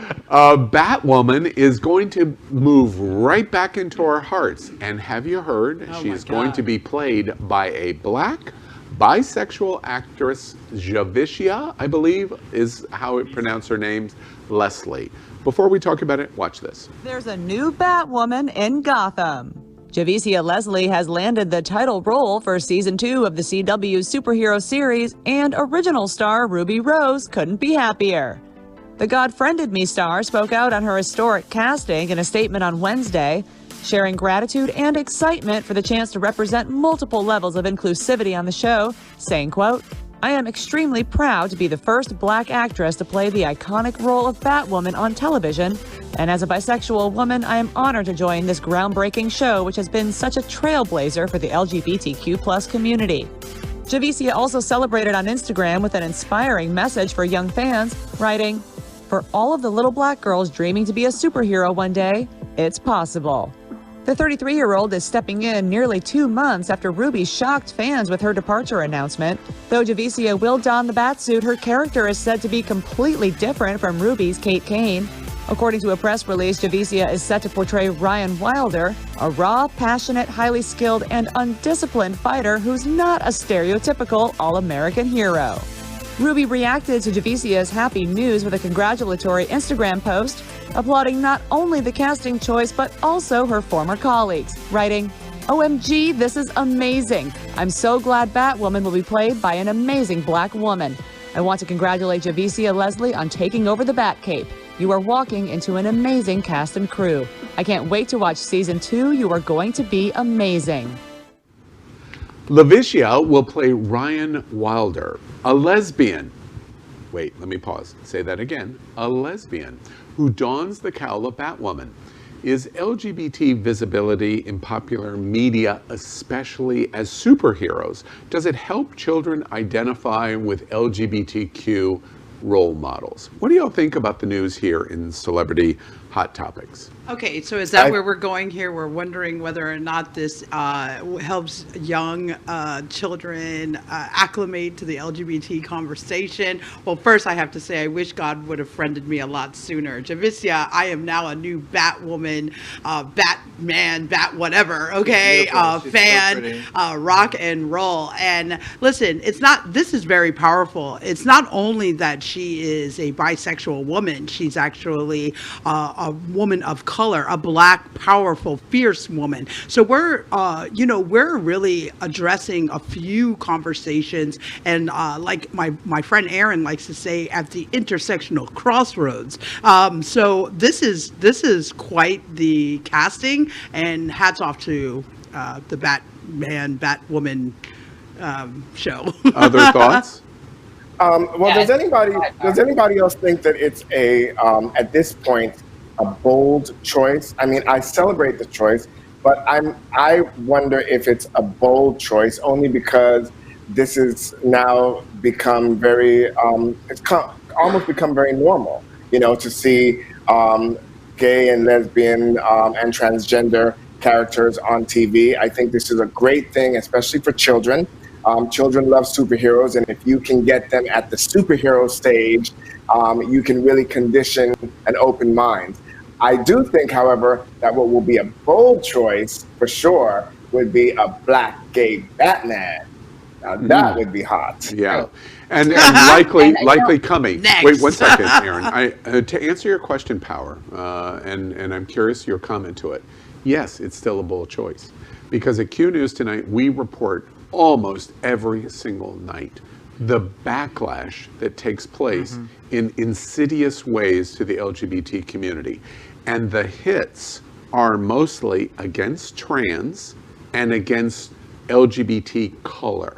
Batwoman is going to move right back into our hearts. And have you heard? She is going to be played by a black bisexual actress, Javicia, I believe, is how it pronounced her name, Leslie. Before we talk about it, watch this. There's a new Batwoman in Gotham. Javicia Leslie has landed the title role for season 2 of the CW superhero series, and original star Ruby Rose couldn't be happier. The God Friended Me star spoke out on her historic casting in a statement on Wednesday, sharing gratitude and excitement for the chance to represent multiple levels of inclusivity on the show, saying, quote, I am extremely proud to be the first black actress to play the iconic role of Batwoman on television, and as a bisexual woman, I am honored to join this groundbreaking show which has been such a trailblazer for the LGBTQ+ community. Javicia also celebrated on Instagram with an inspiring message for young fans, writing, for all of the little black girls dreaming to be a superhero one day, it's possible. The 33-year-old is stepping in nearly 2 months after Ruby shocked fans with her departure announcement. Though Javicia will don the batsuit, her character is said to be completely different from Ruby's Kate Kane. According to a press release, Javicia is set to portray Ryan Wilder, a raw, passionate, highly skilled, and undisciplined fighter who's not a stereotypical all-American hero. Ruby reacted to Javicia's happy news with a congratulatory Instagram post, applauding not only the casting choice but also her former colleagues, writing, OMG, this is amazing. I'm so glad Batwoman will be played by an amazing black woman. I want to congratulate Javicia Leslie on taking over the Batcape. You are walking into an amazing cast and crew. I can't wait to watch season 2. You are going to be amazing. Javicia will play Ryan Wilder, a lesbian. Wait, let me pause. Say that again. A lesbian who dons the cowl of Batwoman. Is LGBT visibility in popular media, especially as superheroes, does it help children identify with LGBTQ role models? What do y'all think about the news here in Celebrity hot topics. Okay, so is that where we're going here? We're wondering whether or not this helps young children acclimate to the LGBT conversation. Well, first I have to say I wish God would have friended me a lot sooner. Javicia, I am now a new Batwoman, Batman, Bat whatever, okay, fan, so rock and roll. And listen, this is very powerful. It's not only that she is a bisexual woman, she's actually a woman of color, a black, powerful, fierce woman. So we're really addressing a few conversations, and like my friend Aaron likes to say, at the intersectional crossroads. So this is quite the casting, and hats off to the Batman, Batwoman show. Other thoughts? Does anybody else think that it's at this point a bold choice? I mean, I celebrate the choice, but I wonder if it's a bold choice only because this is now become very almost become very normal, to see gay and lesbian and transgender characters on TV. I think this is a great thing, especially for children. Children love superheroes, and if you can get them at the superhero stage, you can really condition an open mind. I do think, however, that what will be a bold choice for sure would be a black gay Batman. Now that would be hot. Yeah, and likely coming. Next. Wait 1 second, Aaron. To answer your question, Power, and I'm curious your comment to it. Yes, it's still a bold choice, because at Q News tonight we report almost every single night the backlash that takes place in insidious ways to the LGBT community. And the hits are mostly against trans and against LGBT color.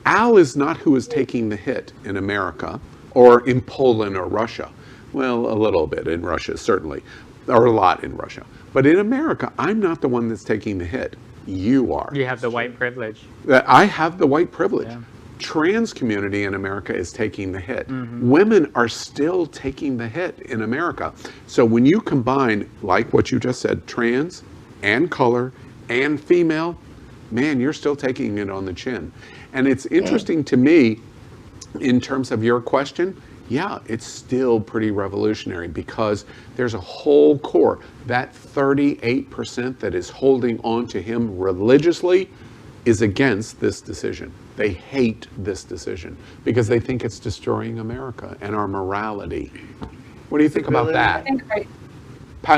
Al is not who is taking the hit in America or in Poland or Russia. Well, a little bit in Russia, certainly, or a lot in Russia. But in America, I'm not the one that's taking the hit. You are. You have the white privilege. I have the white privilege. Yeah. Trans community in America is taking the hit. Women are still taking the hit in America. So when you combine, like what you just said, trans and color and female, man, you're still taking it on the chin. And it's interesting to me, in terms of your question, yeah, it's still pretty revolutionary, because there's a whole core, that 38% that is holding on to him religiously is against this decision. They hate this decision because they think it's destroying America and our morality. What do you think about that?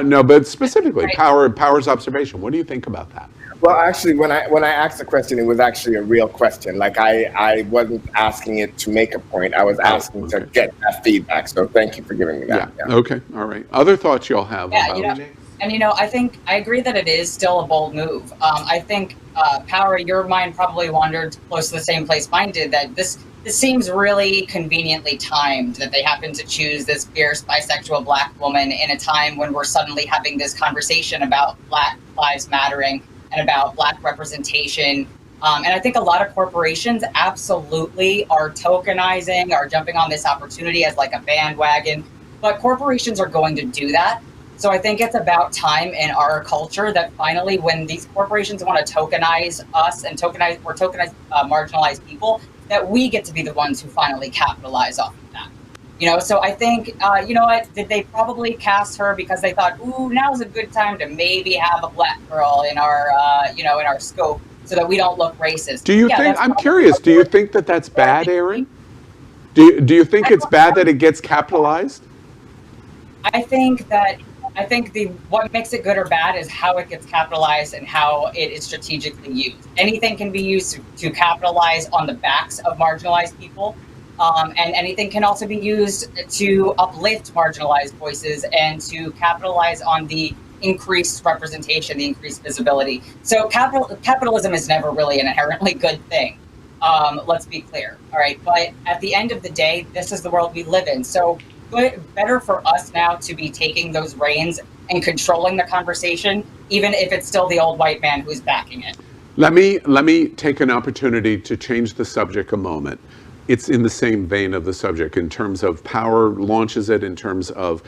No, but specifically, Power's observation. What do you think about that? Well, actually, when I asked the question, it was actually a real question. Like I wasn't asking it to make a point. I was asking to get that feedback. So thank you for giving me that. Yeah. Okay. All right. Other thoughts y'all have about it? I think I agree that it is still a bold move. I think, Power, your mind probably wandered close to the same place mine did, that this seems really conveniently timed that they happen to choose this fierce bisexual black woman in a time when we're suddenly having this conversation about Black Lives Mattering and about black representation. And I think a lot of corporations absolutely are tokenizing, are jumping on this opportunity as like a bandwagon, but corporations are going to do that. So I think it's about time in our culture that finally, when these corporations want to tokenize us and tokenize marginalized people, that we get to be the ones who finally capitalize off of that. So I think, did they probably cast her because they thought, ooh, now's a good time to maybe have a black girl in our, in our scope so that we don't look racist. Do you think, I'm curious, do you think that that's bad, Aaron? Do you think it's bad that it gets capitalized? I think what makes it good or bad is how it gets capitalized and how it is strategically used. Anything can be used to capitalize on the backs of marginalized people, and anything can also be used to uplift marginalized voices and to capitalize on the increased representation, the increased visibility. So capitalism is never really an inherently good thing. Let's be clear, all right? But at the end of the day, this is the world we live in. So better for us now to be taking those reins and controlling the conversation, even if it's still the old white man who's backing it. Let me take an opportunity to change the subject a moment. it's in the same vein of the subject in terms of power, launches it in terms of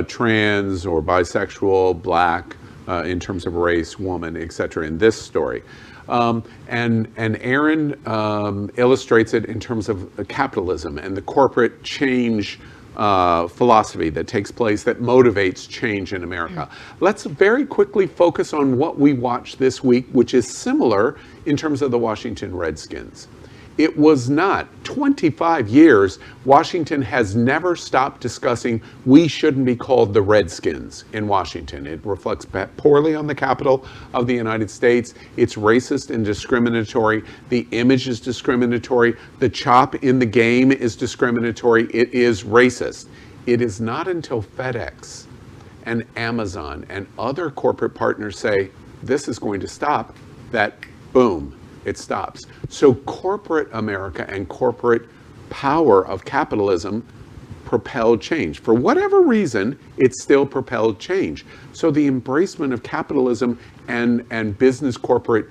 trans or bisexual, black, in terms of race, woman, etc. in this story. And Aaron illustrates it in terms of capitalism and the corporate change philosophy that takes place that motivates change in America. Let's very quickly focus on what we watched this week, which is similar in terms of the Washington Redskins. It was not 25 years. Washington has never stopped discussing we shouldn't be called the Redskins in Washington. It reflects poorly on the capital of the United States. It's racist and discriminatory. The image is discriminatory. The chop in the game is discriminatory. It is racist. It is not until FedEx and Amazon and other corporate partners say this is going to stop that, boom, it stops. So corporate America and corporate power of capitalism propelled change. For whatever reason, it still propelled change. So the embracement of capitalism and business corporate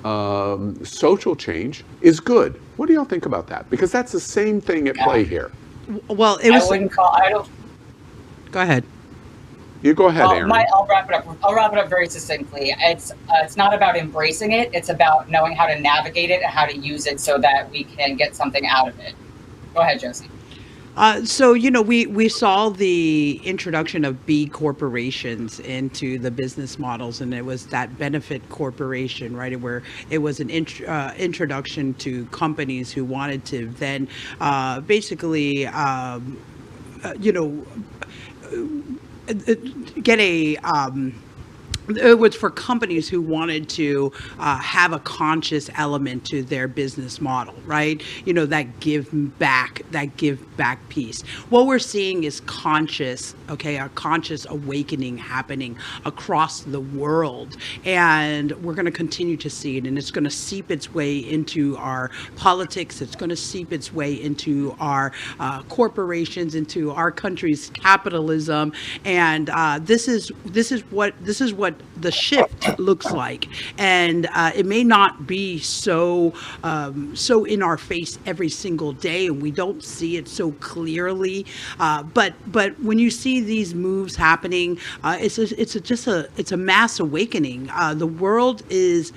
social change is good. What do y'all think about that? Because that's the same thing at play here. Well, it was. I don't. Go ahead. You go ahead, Aaron. I'll wrap it up. I'll wrap it up very succinctly. It's not about embracing it. It's about knowing how to navigate it and how to use it so that we can get something out of it. Go ahead, Josie. So, we saw the introduction of B corporations into the business models, and it was that benefit corporation, right, where it was an introduction to companies who wanted to then basically, get a it was for companies who wanted to have a conscious element to their business model, right? That give back piece. What we're seeing is conscious, a conscious awakening happening across the world. And we're going to continue to see it, and it's going to seep its way into our politics. It's going to seep its way into our corporations, into our country's capitalism. And this is what the shift looks like. And it may not be so in our face every single day, and we don't see it so clearly. But when you see these moves happening, it's a mass awakening. The world is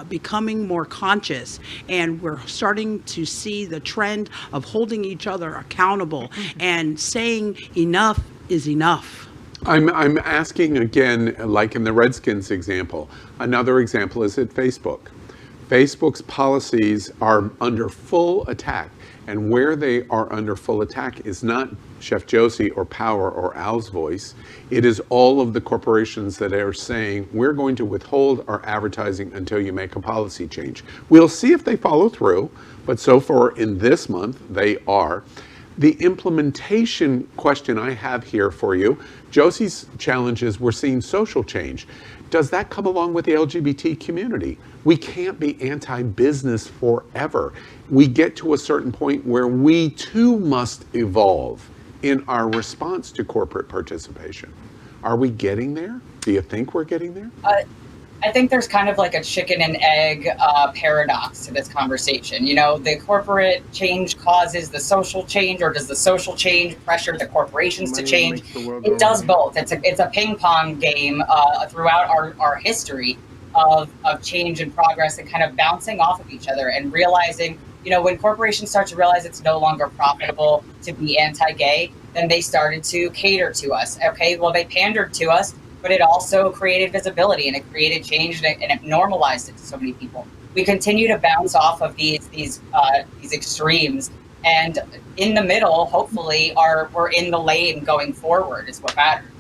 becoming more conscious, and we're starting to see the trend of holding each other accountable and saying enough is enough. I'm asking again, like in the Redskins example, another example is at Facebook. Facebook's policies are under full attack, and where they are under full attack is not Chef Josie or Power or Al's voice. It is all of the corporations that are saying, we're going to withhold our advertising until you make a policy change. We'll see if they follow through, but so far in this month, they are. The implementation question I have here for you, Josie's challenge is we're seeing social change. Does that come along with the LGBT community? We can't be anti-business forever. We get to a certain point where we too must evolve in our response to corporate participation. Are we getting there? Do you think we're getting there? I think there's kind of like a chicken and egg paradox to this conversation. The corporate change causes the social change, or does the social change pressure the corporations to change? It does both. It's a ping pong game throughout our history of change and progress, and kind of bouncing off of each other and realizing, when corporations start to realize it's no longer profitable to be anti-gay, then they started to cater to us. Okay, well, they pandered to us, but it also created visibility, and it created change, and it normalized it to so many people. We continue to bounce off of these extremes, and in the middle, hopefully, we're in the lane going forward is what matters.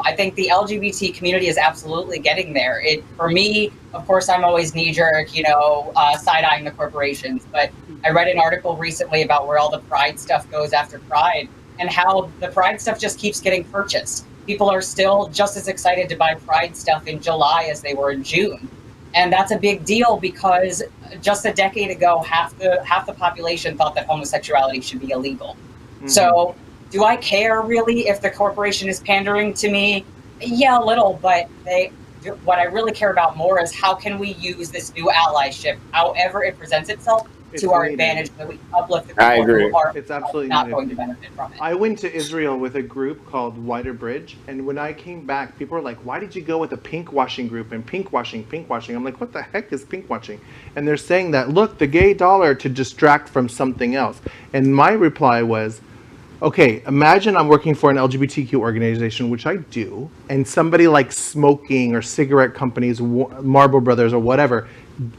I think the LGBT community is absolutely getting there. For me, of course, I'm always knee-jerk, side-eyeing the corporations, but I read an article recently about where all the Pride stuff goes after Pride, and how the Pride stuff just keeps getting purchased. People are still just as excited to buy Pride stuff in July as they were in June. And that's a big deal, because just a decade ago, half the population thought that homosexuality should be illegal. Mm-hmm. So do I care really if the corporation is pandering to me? Yeah, a little, but what I really care about more is how can we use this new allyship, however it presents itself, to our advantage, that we uplift the people I agree. who are It's absolutely not needed. going to benefit from it. I went to Israel with a group called Wider Bridge, and when I came back, people were like, why did you go with a pink washing group and pink washing? I'm like, what the heck is pink washing? And they're saying that, look, the gay dollar to distract from something else. And my reply was, okay, imagine I'm working for an LGBTQ organization, which I do, and somebody like smoking or cigarette companies, Marlboro Brothers or whatever,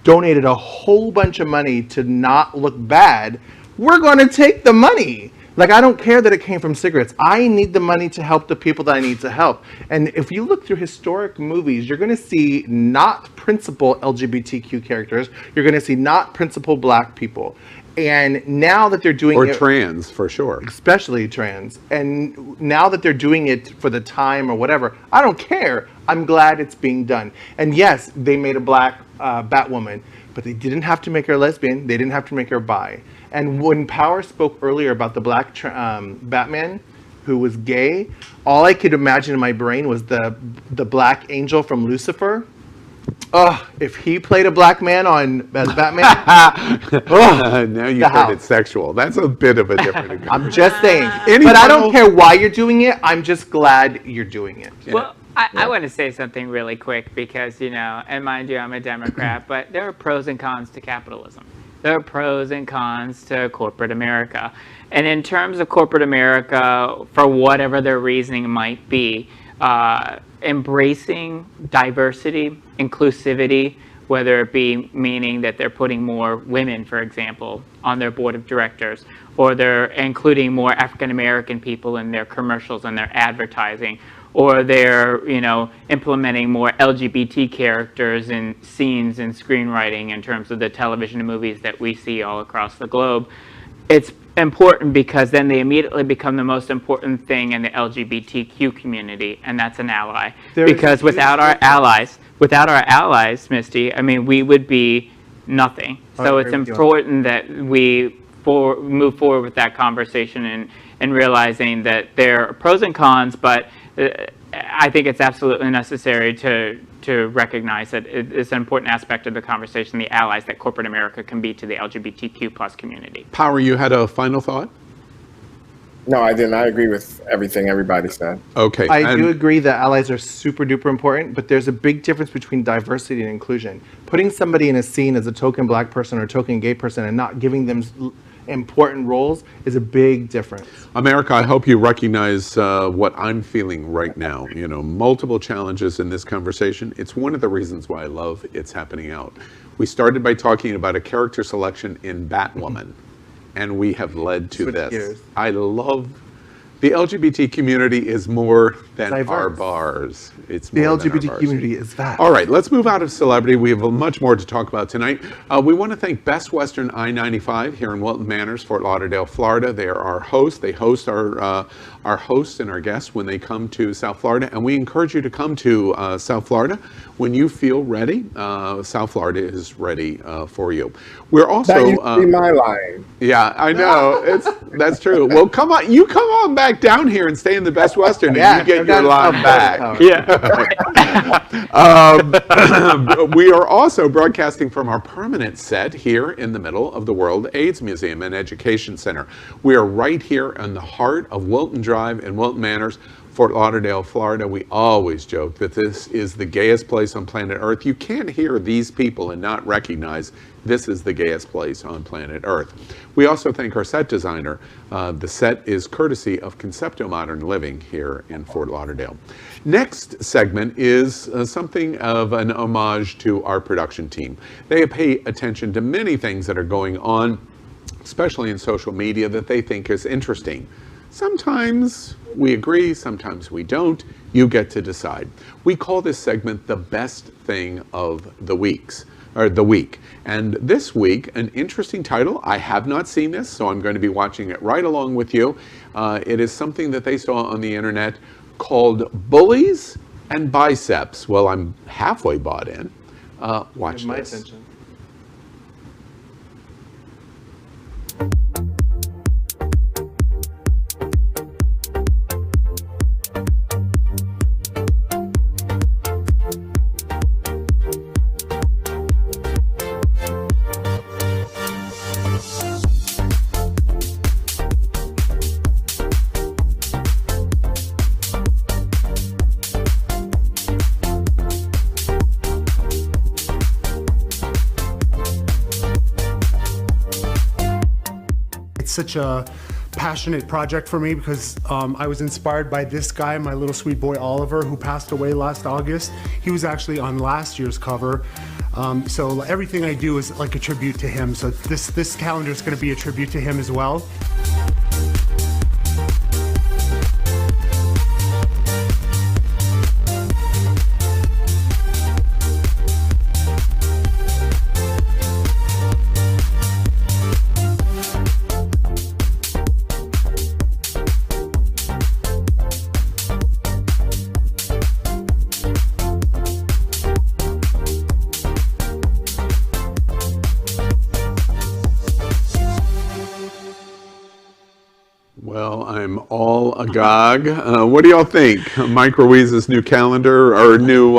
donated a whole bunch of money to not look bad. We're going to take the money. Like, I don't care that it came from cigarettes. I need the money to help the people that I need to help. And if you look through historic movies, you're going to see not principal LGBTQ characters. You're going to see not principal black people. And now that they're doing Or it, trans, for sure. especially trans, and now that they're doing it for the time or whatever, I don't care. I'm glad it's being done. And yes, they made a black Batwoman, but they didn't have to make her lesbian. They didn't have to make her bi. And when Power spoke earlier about the black Batman who was gay, all I could imagine in my brain was the black angel from Lucifer. Oh, if he played a black man as Batman. Now you heard it sexual. That's a bit of a different. I'm just saying. But I don't care why you're doing it. I'm just glad you're doing it. Yeah. Well, I want to say something really quick because, and mind you, I'm a Democrat, but there are pros and cons to capitalism. There are pros and cons to corporate America. And in terms of corporate America, for whatever their reasoning might be, embracing diversity, inclusivity, whether it be meaning that they're putting more women, for example, on their board of directors, or they're including more African American people in their commercials and their advertising, or they're, implementing more LGBT characters in scenes and screenwriting in terms of the television and movies that we see all across the globe. It's important because then they immediately become the most important thing in the LGBTQ community, and that's an ally. Because without our allies, Misty, we would be nothing. So it's important that we move forward with that conversation and realizing that there are pros and cons, but I think it's absolutely necessary to recognize that it's an important aspect of the conversation, the allies that corporate America can be to the LGBTQ plus community. Power, you had a final thought? No, I didn't. I agree with everything everybody said. Okay. I do agree that allies are super duper important, but there's a big difference between diversity and inclusion. Putting somebody in a scene as a token black person or a token gay person and not giving them important roles is a big difference. America, I hope you recognize what I'm feeling right now. Multiple challenges in this conversation. It's one of the reasons why I love It's Happening Out. We started by talking about a character selection in Batwoman, and we have led to this. Gears. I love the LGBT community is more than Diverse. our bars. It's The more than our LGBT bars. community is vast. All right, let's move out of celebrity. We have much more to talk about tonight. We want to thank Best Western I-95 here in Wilton Manors, Fort Lauderdale, Florida. They are our host. They host our hosts and our guests when they come to South Florida, and we encourage you to come to South Florida when you feel ready. South Florida is ready for you. We're also That used to be my line. Yeah, I know. That's true. Well, come on, you come on back down here and stay in the Best Western, and you get your line back. Yeah. We are also broadcasting from our permanent set here in the middle of the World AIDS Museum and Education Center. We are right here in the heart of Wilton Drive in Wilton Manors, Fort Lauderdale, Florida. We always joke that this is the gayest place on planet Earth. You can't hear these people and not recognize this is the gayest place on planet Earth. We also thank our set designer. The set is courtesy of Concepto Modern Living here in Fort Lauderdale. Next segment is something of an homage to our production team. They pay attention to many things that are going on, especially in social media, that they think is interesting. Sometimes we agree, sometimes we don't. You get to decide. We call this segment the best thing of the week. And this week, an interesting title. I have not seen this, so I'm going to be watching it right along with you. It is something that they saw on the internet called Bullies and Biceps. Well, I'm halfway bought in. Watch My this. attention. such a passionate project for me because I was inspired by this guy, my little sweet boy Oliver, who passed away last August. He was actually on last year's cover. So everything I do is like a tribute to him. So this calendar is going to be a tribute to him as well. Well, I'm all agog. What do y'all think? Mike Ruiz's new calendar or new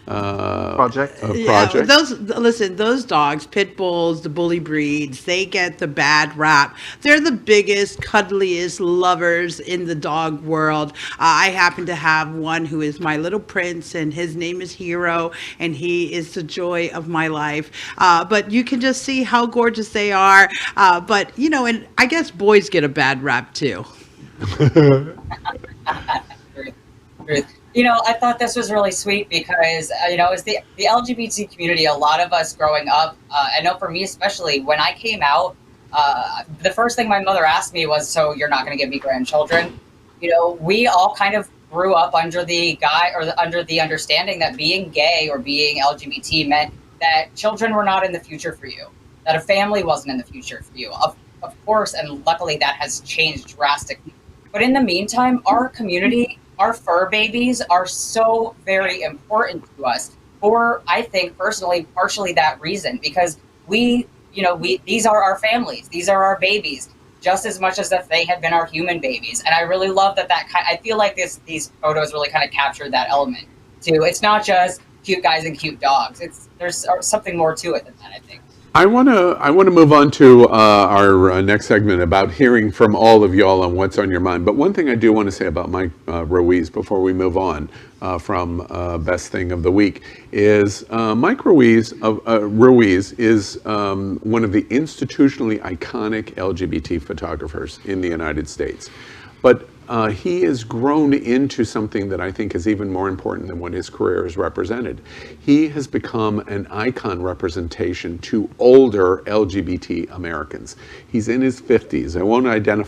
Project? project? Those dogs, pit bulls, the bully breeds, they get the bad rap. They're the biggest, cuddliest lovers in the dog world. I happen to have one who is my little prince, and his name is Hero, and he is the joy of my life. But you can just see how gorgeous they are. But, you know, and I guess boys get a bad rap too. You know, I thought this was really sweet because, you know, as the LGBT community, a lot of us growing up, I know for me especially, when I came out, the first thing my mother asked me was, so you're not going to give me grandchildren? You know, we all kind of grew up under the under the understanding that being gay or being LGBT meant that children were not in the future for you, that a family wasn't in the future for you. Of course, and luckily that has changed drastically. But in the meantime, our community, our fur babies are so very important to us for, I think, personally, partially that reason, because these are our families. These are our babies, just as much as if they had been our human babies. And I really love I feel like these photos really kind of captured that element too. It's not just cute guys and cute dogs. There's something more to it than that, I think. I want to move on to our next segment about hearing from all of y'all on what's on your mind. But one thing I do want to say about Mike Ruiz before we move on from Best Thing of the Week is Mike Ruiz is one of the institutionally iconic LGBT photographers in the United States. But he has grown into something that I think is even more important than what his career has represented. He has become an icon representation to older LGBT Americans. He's in his 50s.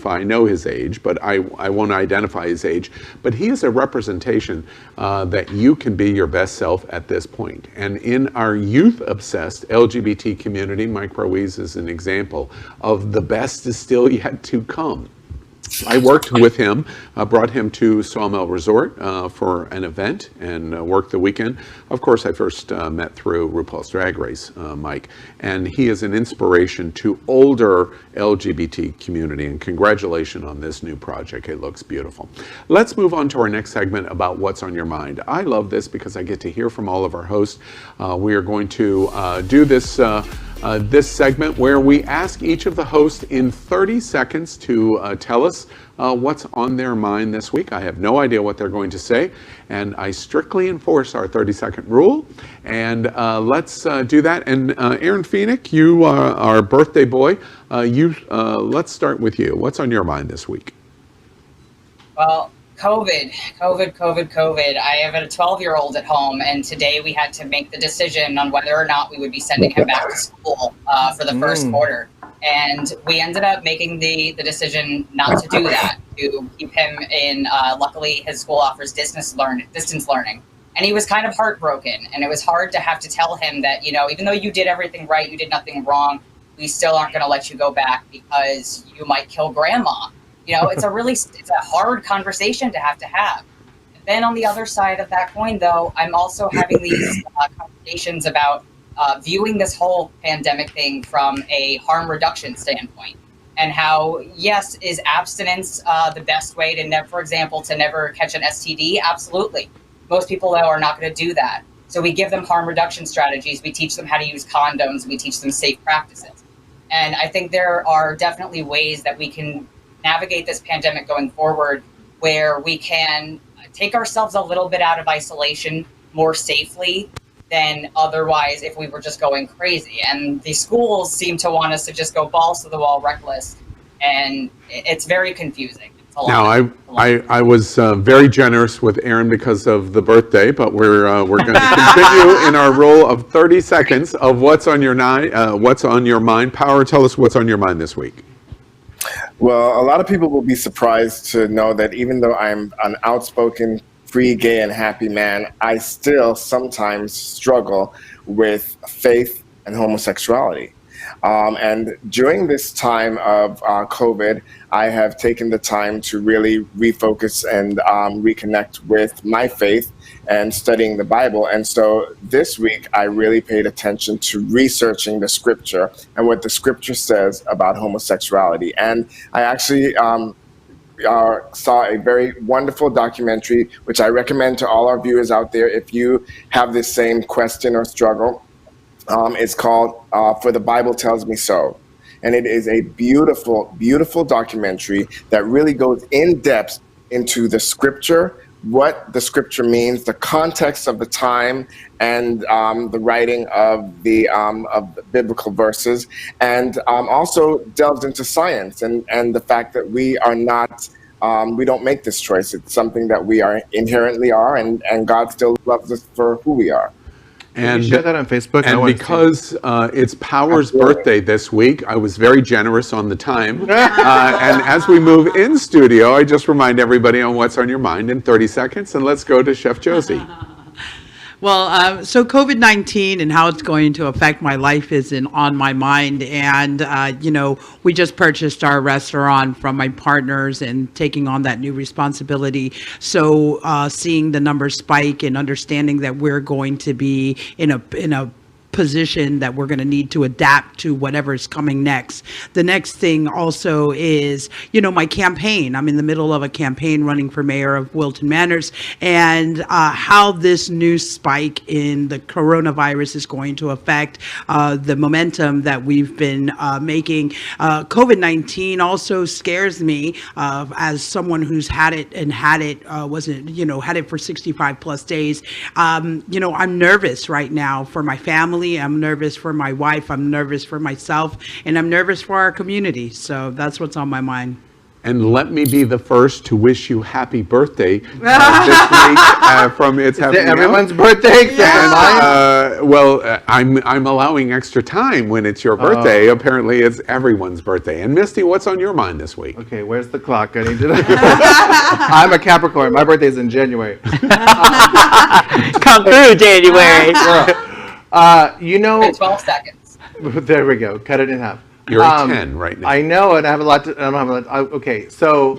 I know his age, but I won't identify his age. But he is a representation that you can be your best self at this point. And in our youth-obsessed LGBT community, Mike Ruiz is an example of the best is still yet to come. I worked with him, brought him to Sawmill Resort for an event and worked the weekend. Of course, I first met through RuPaul's Drag Race, Mike, and he is an inspiration to older LGBT community, and congratulations on this new project. It looks beautiful. Let's move on to our next segment about what's on your mind. I love this because I get to hear from all of our hosts. We are going to do this segment where we ask each of the hosts in 30 seconds to tell us what's on their mind this week. I have no idea what they're going to say, and I strictly enforce our 30-second rule. And let's do that. And Aaron Phoenix, you are our birthday boy. Let's start with you. What's on your mind this week? Well, COVID. I have a 12-year-old at home, and today we had to make the decision on whether or not we would be sending him back to school for the first quarter. And we ended up making the decision not to do that, to keep him in. Luckily, his school offers distance learning. And he was kind of heartbroken. And it was hard to have to tell him that, you know, even though you did everything right, you did nothing wrong, we still aren't going to let you go back because you might kill grandma. You know, it's a hard conversation to have. And then on the other side of that coin, though, I'm also having these conversations about viewing this whole pandemic thing from a harm reduction standpoint, and how, yes, is abstinence the best way to for example, to never catch an STD? Absolutely. Most people, though, are not going to do that. So we give them harm reduction strategies. We teach them how to use condoms. We teach them safe practices. And I think there are definitely ways that we can navigate this pandemic going forward where we can take ourselves a little bit out of isolation more safely than otherwise if we were just going crazy. And the schools seem to want us to just go balls to the wall reckless. and it's very confusing. It's a lot. Now, I was very generous with Aaron because of the birthday, but we're going to continue in our role of 30 seconds of what's on your mind. Power, tell us what's on your mind this week. Well, a lot of people will be surprised to know that even though I'm an outspoken, free, gay, and happy man, I still sometimes struggle with faith and homosexuality. And during this time of COVID, I have taken the time to really refocus and reconnect with my faith and studying the Bible. And so this week, I really paid attention to researching the scripture and what the scripture says about homosexuality. And I actually saw a very wonderful documentary, which I recommend to all our viewers out there if you have this same question or struggle. It's called For the Bible Tells Me So. And it is a beautiful, beautiful documentary that really goes in depth into the scripture, what the scripture means, the context of the time, and the writing of the biblical verses, and also delves into science and the fact that we are not, we don't make this choice. It's something that we are inherently are, and God still loves us for who we are. And share that on Facebook. And because it's Power's birthday this week, I was very generous on the time. And as we move in studio, I just remind everybody on what's on your mind in 30 seconds. And let's go to Chef Josie. Well, so COVID-19 and how it's going to affect my life is on my mind. And, we just purchased our restaurant from my partners and taking on that new responsibility. So seeing the numbers spike and understanding that we're going to be in a position that we're going to need to adapt to whatever is coming next. The next thing also is, my campaign. I'm in the middle of a campaign running for mayor of Wilton Manors, and how this new spike in the coronavirus is going to affect the momentum that we've been making. COVID-19 also scares me as someone who's had it had it for 65 plus days. I'm nervous right now for my family. I'm nervous for my wife. I'm nervous for myself, and I'm nervous for our community. So that's what's on my mind. And let me be the first to wish you happy birthday this week from It's Happening Everyone's birthday except for mine? I'm allowing extra time when it's your birthday. Apparently, it's everyone's birthday. And Misty, what's on your mind this week? Okay, where's the clock? I need to. I'm a Capricorn. My birthday's in January. Come through, January. 12 seconds. There we go. Cut it in half. You're at 10 right now. I know, and I have a lot to. I don't have a lot. Okay, so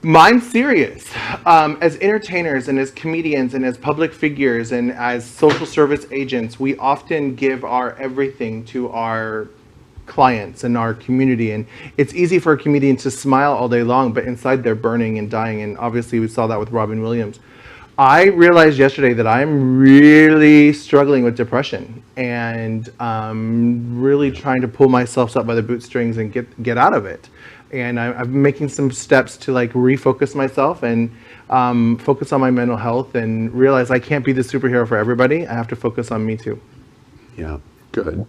mine's serious. As entertainers and as comedians and as public figures and as social service agents, we often give our everything to our clients and our community, and it's easy for a comedian to smile all day long, but inside they're burning and dying. And obviously, we saw that with Robin Williams. I realized yesterday that I'm really struggling with depression and really trying to pull myself up by the bootstrings and get out of it. And I'm making some steps to refocus myself and focus on my mental health and realize I can't be the superhero for everybody. I have to focus on me too. Yeah, good.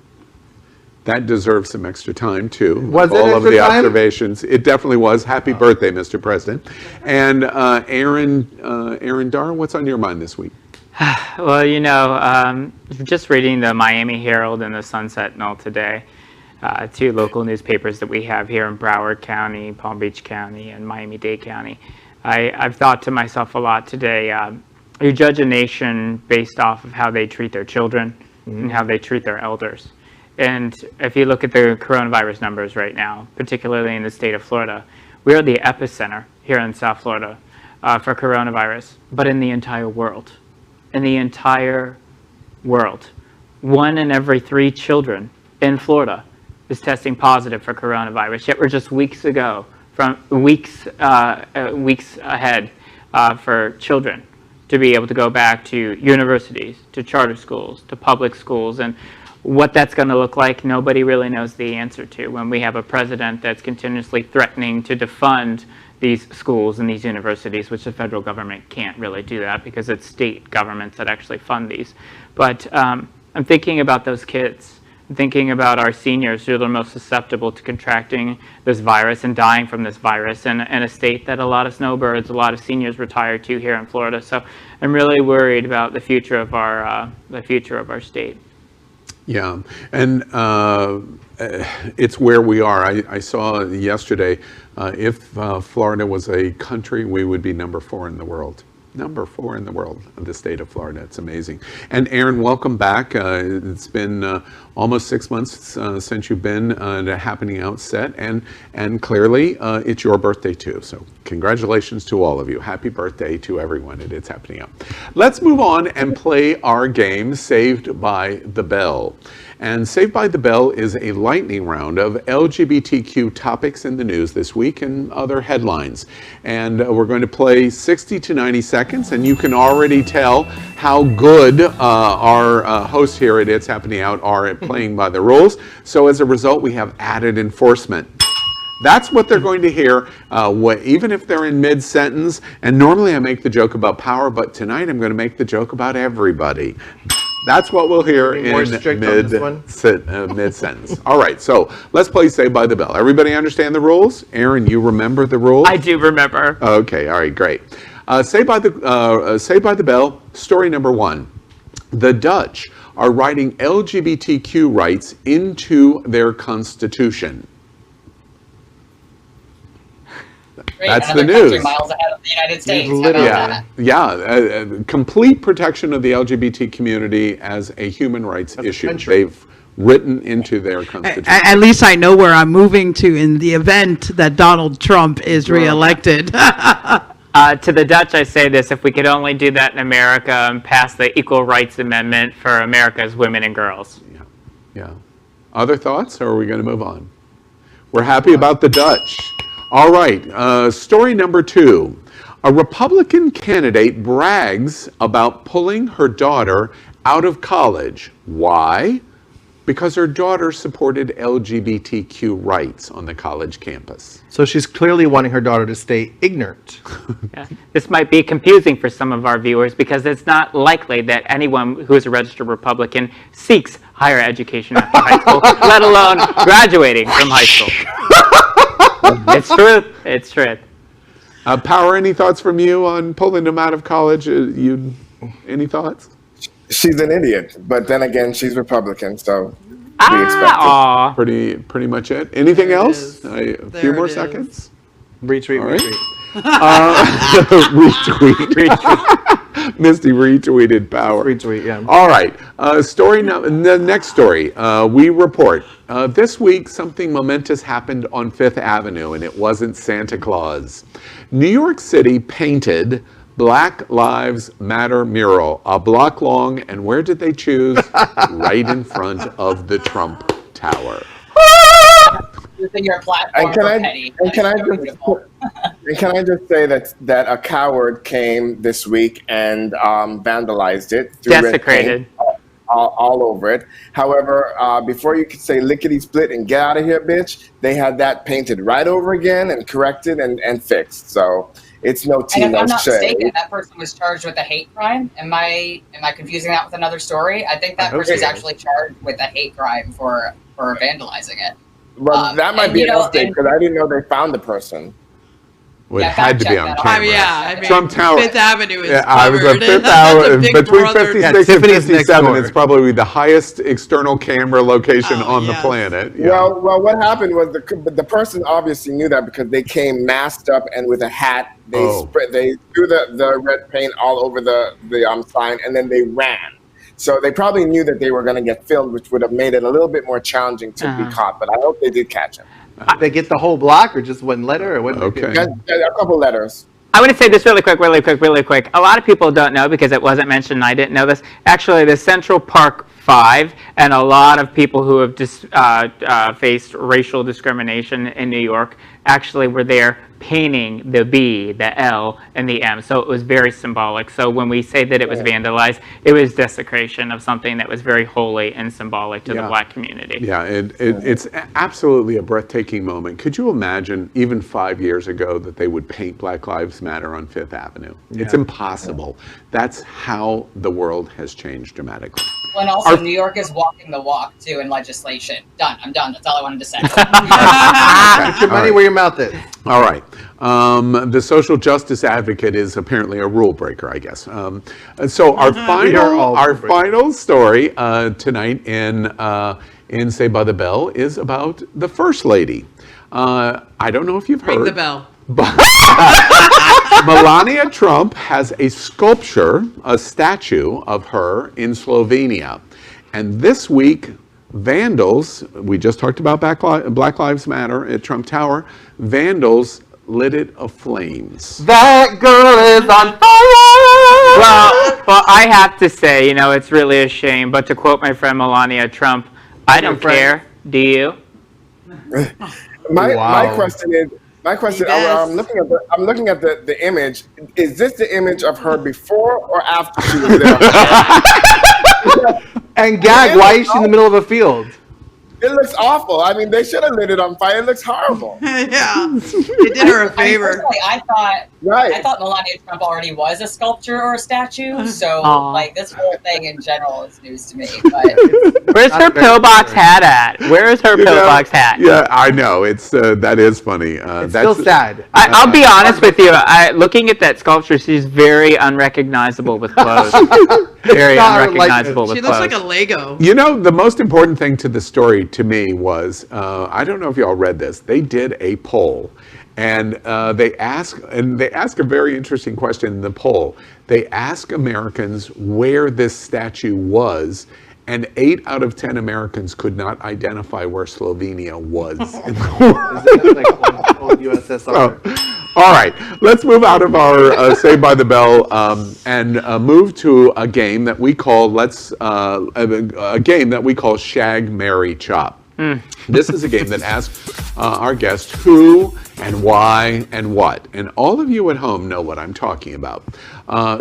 That deserves some extra time too. Was it all of extra the time? Observations. It definitely was. Happy birthday, Mr. President. And Aaron Dar, what's on your mind this week? Well, just reading the Miami Herald and the Sun Sentinel today, two local newspapers that we have here in Broward County, Palm Beach County, and Miami-Dade County. I've thought to myself a lot today. You judge a nation based off of how they treat their children and how they treat their elders. And if you look at the coronavirus numbers right now, particularly in the state of Florida, we are the epicenter here in South Florida for coronavirus, but in the entire world. In the entire world. 1 in every 3 children in Florida is testing positive for coronavirus, yet we're just weeks ahead for children to be able to go back to universities, to charter schools, to public schools, and what that's going to look like, nobody really knows the answer to when we have a president that's continuously threatening to defund these schools and these universities, which the federal government can't really do that because it's state governments that actually fund these. But I'm thinking about those kids thinking about our seniors who are the most susceptible to contracting this virus and dying from this virus, in a state that a lot of snowbirds, a lot of seniors retire to here in Florida. So I'm really worried about the future of our state. Yeah, and it's where we are. I saw yesterday, if Florida was a country, we would be number 4 in the world. Number 4 in the world, the state of Florida. It's amazing. And Aaron, welcome back. It's been almost 6 months since you've been at a Happening Out set, and clearly it's your birthday too. So congratulations to all of you. Happy birthday to everyone at It's Happening Out. Let's move on and play our game, Saved by the Bell. And Saved by the Bell is a lightning round of LGBTQ topics in the news this week and other headlines. And we're going to play 60 to 90 seconds, and you can already tell how good our hosts here at It's Happening Out are at playing by the rules. So as a result, we have added enforcement. That's what they're going to hear, even if they're in mid-sentence. And normally I make the joke about power, but tonight I'm going to make the joke about everybody. That's what we'll hear in mid-sentence. All right, so let's play Saved by the Bell. Everybody understand the rules? Aaron, you remember the rules? I do remember. Okay, all right, great. Saved by the Bell, story number 1. The Dutch are writing LGBTQ rights into their constitution. Great, that's the news. news. Miles ahead of the United States. Complete protection of the LGBT community as a human rights issue. They've written into their constitution. At least I know where I'm moving to in the event that Donald Trump is reelected. To the Dutch, I say this: if we could only do that in America and pass the Equal Rights Amendment for America's women and girls. Yeah. Other thoughts, or are we going to move on? We're happy about the Dutch. All right, story number 2. A Republican candidate brags about pulling her daughter out of college. Why? Because her daughter supported LGBTQ rights on the college campus. So she's clearly wanting her daughter to stay ignorant. Yeah. This might be confusing for some of our viewers because it's not likely that anyone who is a registered Republican seeks higher education after high school, let alone graduating from high school. It's true. It's true. Power, any thoughts from you on pulling them out of college? Any thoughts? She's an idiot, but then again, she's Republican, so we expect it. Pretty much it. Anything else? A few more seconds. Retweet. Retweet. Misty retweeted power. Retweet, yeah. All right. The next story. We report this week something momentous happened on 5th Avenue, and it wasn't Santa Claus. New York City painted Black Lives Matter mural, a block long, and where did they choose? Right in front of the Trump Tower. Using your platform can I just say that a coward came this week and vandalized it, desecrated all over it. However, before you could say lickety split and get out of here, bitch, they had that painted right over again and corrected and fixed. So it's no tea, and if no I'm not shade. mistaken, that person was charged with a hate crime. Am I confusing that with another story? I think that person is actually charged with a hate crime for vandalizing it. Well, that might be an update because I didn't know they found the person. Well, it had to be on camera. Trump Tower. 5th Avenue is I was covered. at 5th Avenue. Big Between brother. 56 and 57, it's probably the highest external camera location on the planet. Yeah. Well, what happened was the person obviously knew that because they came masked up and with a hat. They threw the red paint all over the sign, and then they ran. So they probably knew that they were going to get filmed, which would have made it a little bit more challenging to be caught. But I hope they did catch him. Did they get the whole block or just one letter? Or what? Okay. A couple letters. I want to say this really quick. A lot of people don't know because it wasn't mentioned and I didn't know this. Actually, the Central Park 5 and a lot of people who have faced racial discrimination in New York actually were there painting the B, the L, and the M. So it was very symbolic. So when we say that it was vandalized, it was desecration of something that was very holy and symbolic to the Black community. Yeah, it's absolutely a breathtaking moment. Could you imagine even 5 years ago that they would paint Black Lives Matter on Fifth Avenue? It's impossible. That's how the world has changed dramatically. Well, and also New York is walking the walk too in legislation. Done. I'm done. That's all I wanted to say. Put your money where your mouth is. All right. The social justice advocate is apparently a rule breaker, I guess. And so our final story tonight in Saved by the Bell is about the First Lady. I don't know if you've heard. Ring the bell. Melania Trump has a sculpture, a statue of her in Slovenia. And this week, vandals, we just talked about Black Lives Matter at Trump Tower, vandals lit it aflames. That girl is on fire! Well, I have to say, it's really a shame, but to quote my friend Melania Trump, I don't care, do you? My question is, I'm looking at the image. Is this the image of her before or after she was there? And gag, why is she in the middle of a field? It looks awful. I mean, they should have lit it on fire. It looks horrible. Yeah, they did her a favor. I thought Melania Trump already was a sculpture or a statue. So, this whole thing in general is news to me. But where's her pillbox hat at? Where is her pillbox hat? Yeah, I know. It's that is funny. It's still sad. I'll be honest with you. Looking at that sculpture, she's very unrecognizable with clothes. Very unrecognizable with clothes. She looks like a Lego. The most important thing to the story to me was, I don't know if y'all read this, they did a poll and they ask a very interesting question in the poll. They ask Americans where this statue was, and 8 out of 10 Americans could not identify where Slovenia was in the world. Old USSR. All right, let's move out of our Saved by the Bell and move to a game that we call Shag, Marry, Chop. This is a game that asks our guest who and why and what, and all of you at home know what I'm talking about.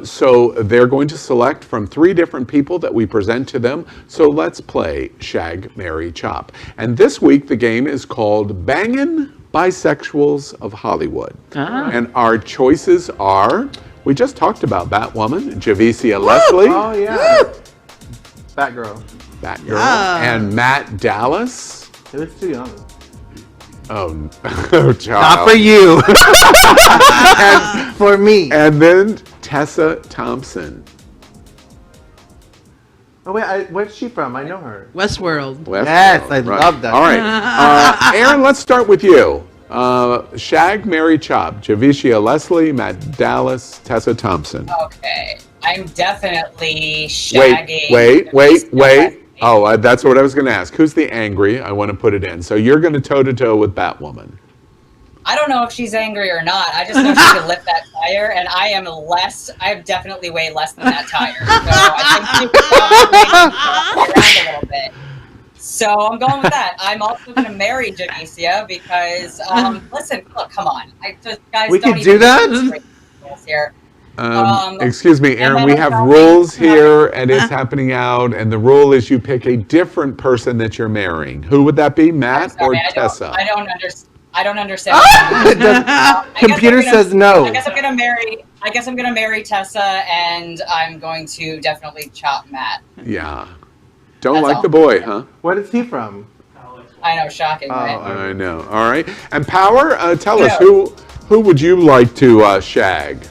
So they're going to select from 3 different people that we present to them. So let's play Shag, Marry, Chop. And this week the game is called Bangin Bisexuals of Hollywood. And our choices are, we just talked about Batwoman, Javicia Leslie. Oh, yeah. Batgirl. And Matt Dallas. It was too young. Oh, child. Not for you. And for me. And then Tessa Thompson. Oh, wait, where's she from? I know her. Westworld. Yes, I love that. All right. Aaron, let's start with you. Shag, Marry, Chop. Javicia Leslie, Matt Dallas, Tessa Thompson. Okay. I'm definitely shagging. Wait. Oh, that's what I was going to ask. Who's the angry? I want to put it in. So you're going to toe-to-toe with Batwoman. I don't know if she's angry or not. I just know she could lift that tire, and I'm definitely way less than that tire. So I think she could probably around a little bit. So I'm going with that. I'm also going to marry Javicia because, listen, look, come on. We could do that? Here. Excuse me, Aaron, we have rules here, and it's happening out, and the rule is you pick a different person that you're marrying. Who would that be, Matt or Tessa? I don't understand. Computer says no. I guess I'm gonna marry Tessa, and I'm going to definitely chop Matt. Yeah. Don't like the boy, huh? Where is he from? I know, shocking, right? I know. All right. And Power, tell us, who would you like to shag?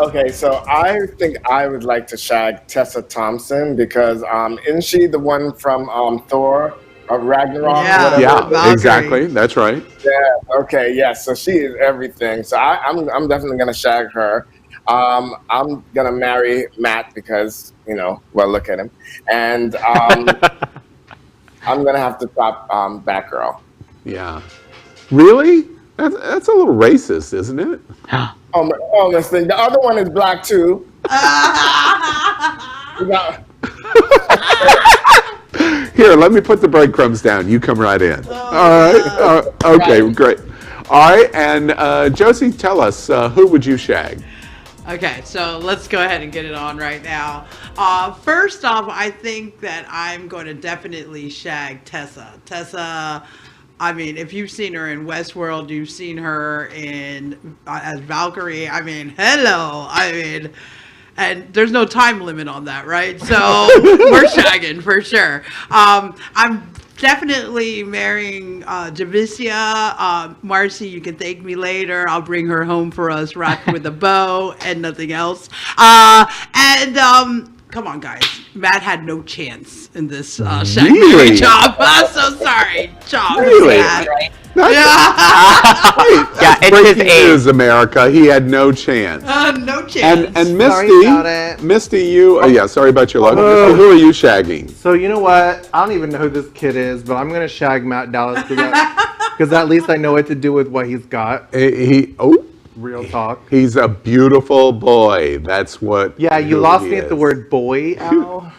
Okay, so I think I would like to shag Tessa Thompson because isn't she the one from Thor? Ragnarok. Yeah, exactly. That's right. Yeah. Okay. Yeah. So she is everything. So I'm definitely gonna shag her. I'm gonna marry Matt because look at him, and I'm gonna have to top Batgirl. Yeah. Really? That's a little racist, isn't it? Oh, listen. The other one is black too. Here, let me put the breadcrumbs down. You come right in. All right. Okay, great. All right, and Josie, tell us, who would you shag? Okay, so let's go ahead and get it on right now. First off, I think that I'm going to definitely shag Tessa. Tessa, I mean, if you've seen her in Westworld, you've seen her in as Valkyrie. I mean, hello. I mean, and there's no time limit on that, right? So we're shagging for sure. I'm definitely marrying Javicia. Marcy, you can thank me later. I'll bring her home for us, wrapped with a bow and nothing else. Come on, guys. Matt had no chance in this shag Really? job. I'm so sorry, job. Really? Matt. Right? Yeah, it's his Breaking age. news, America. He had no chance. No chance. And Sorry about it. Misty, you. Yeah, sorry about your luck. Misty, who are you shagging? So you know what? I don't even know who this kid is, but I'm gonna shag Matt Dallas because at least I know what to do with what he's got. Real talk. He's a beautiful boy. That's what. Yeah, you who lost he me at the is. word boy, Al.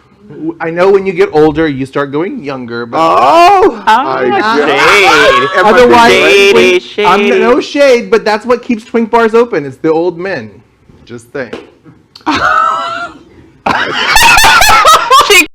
I know when you get older, you start going younger, but Oh, Shade. otherwise, Shady, shade. I'm no shade, but that's what keeps Twink bars open. It's the old men. Just saying.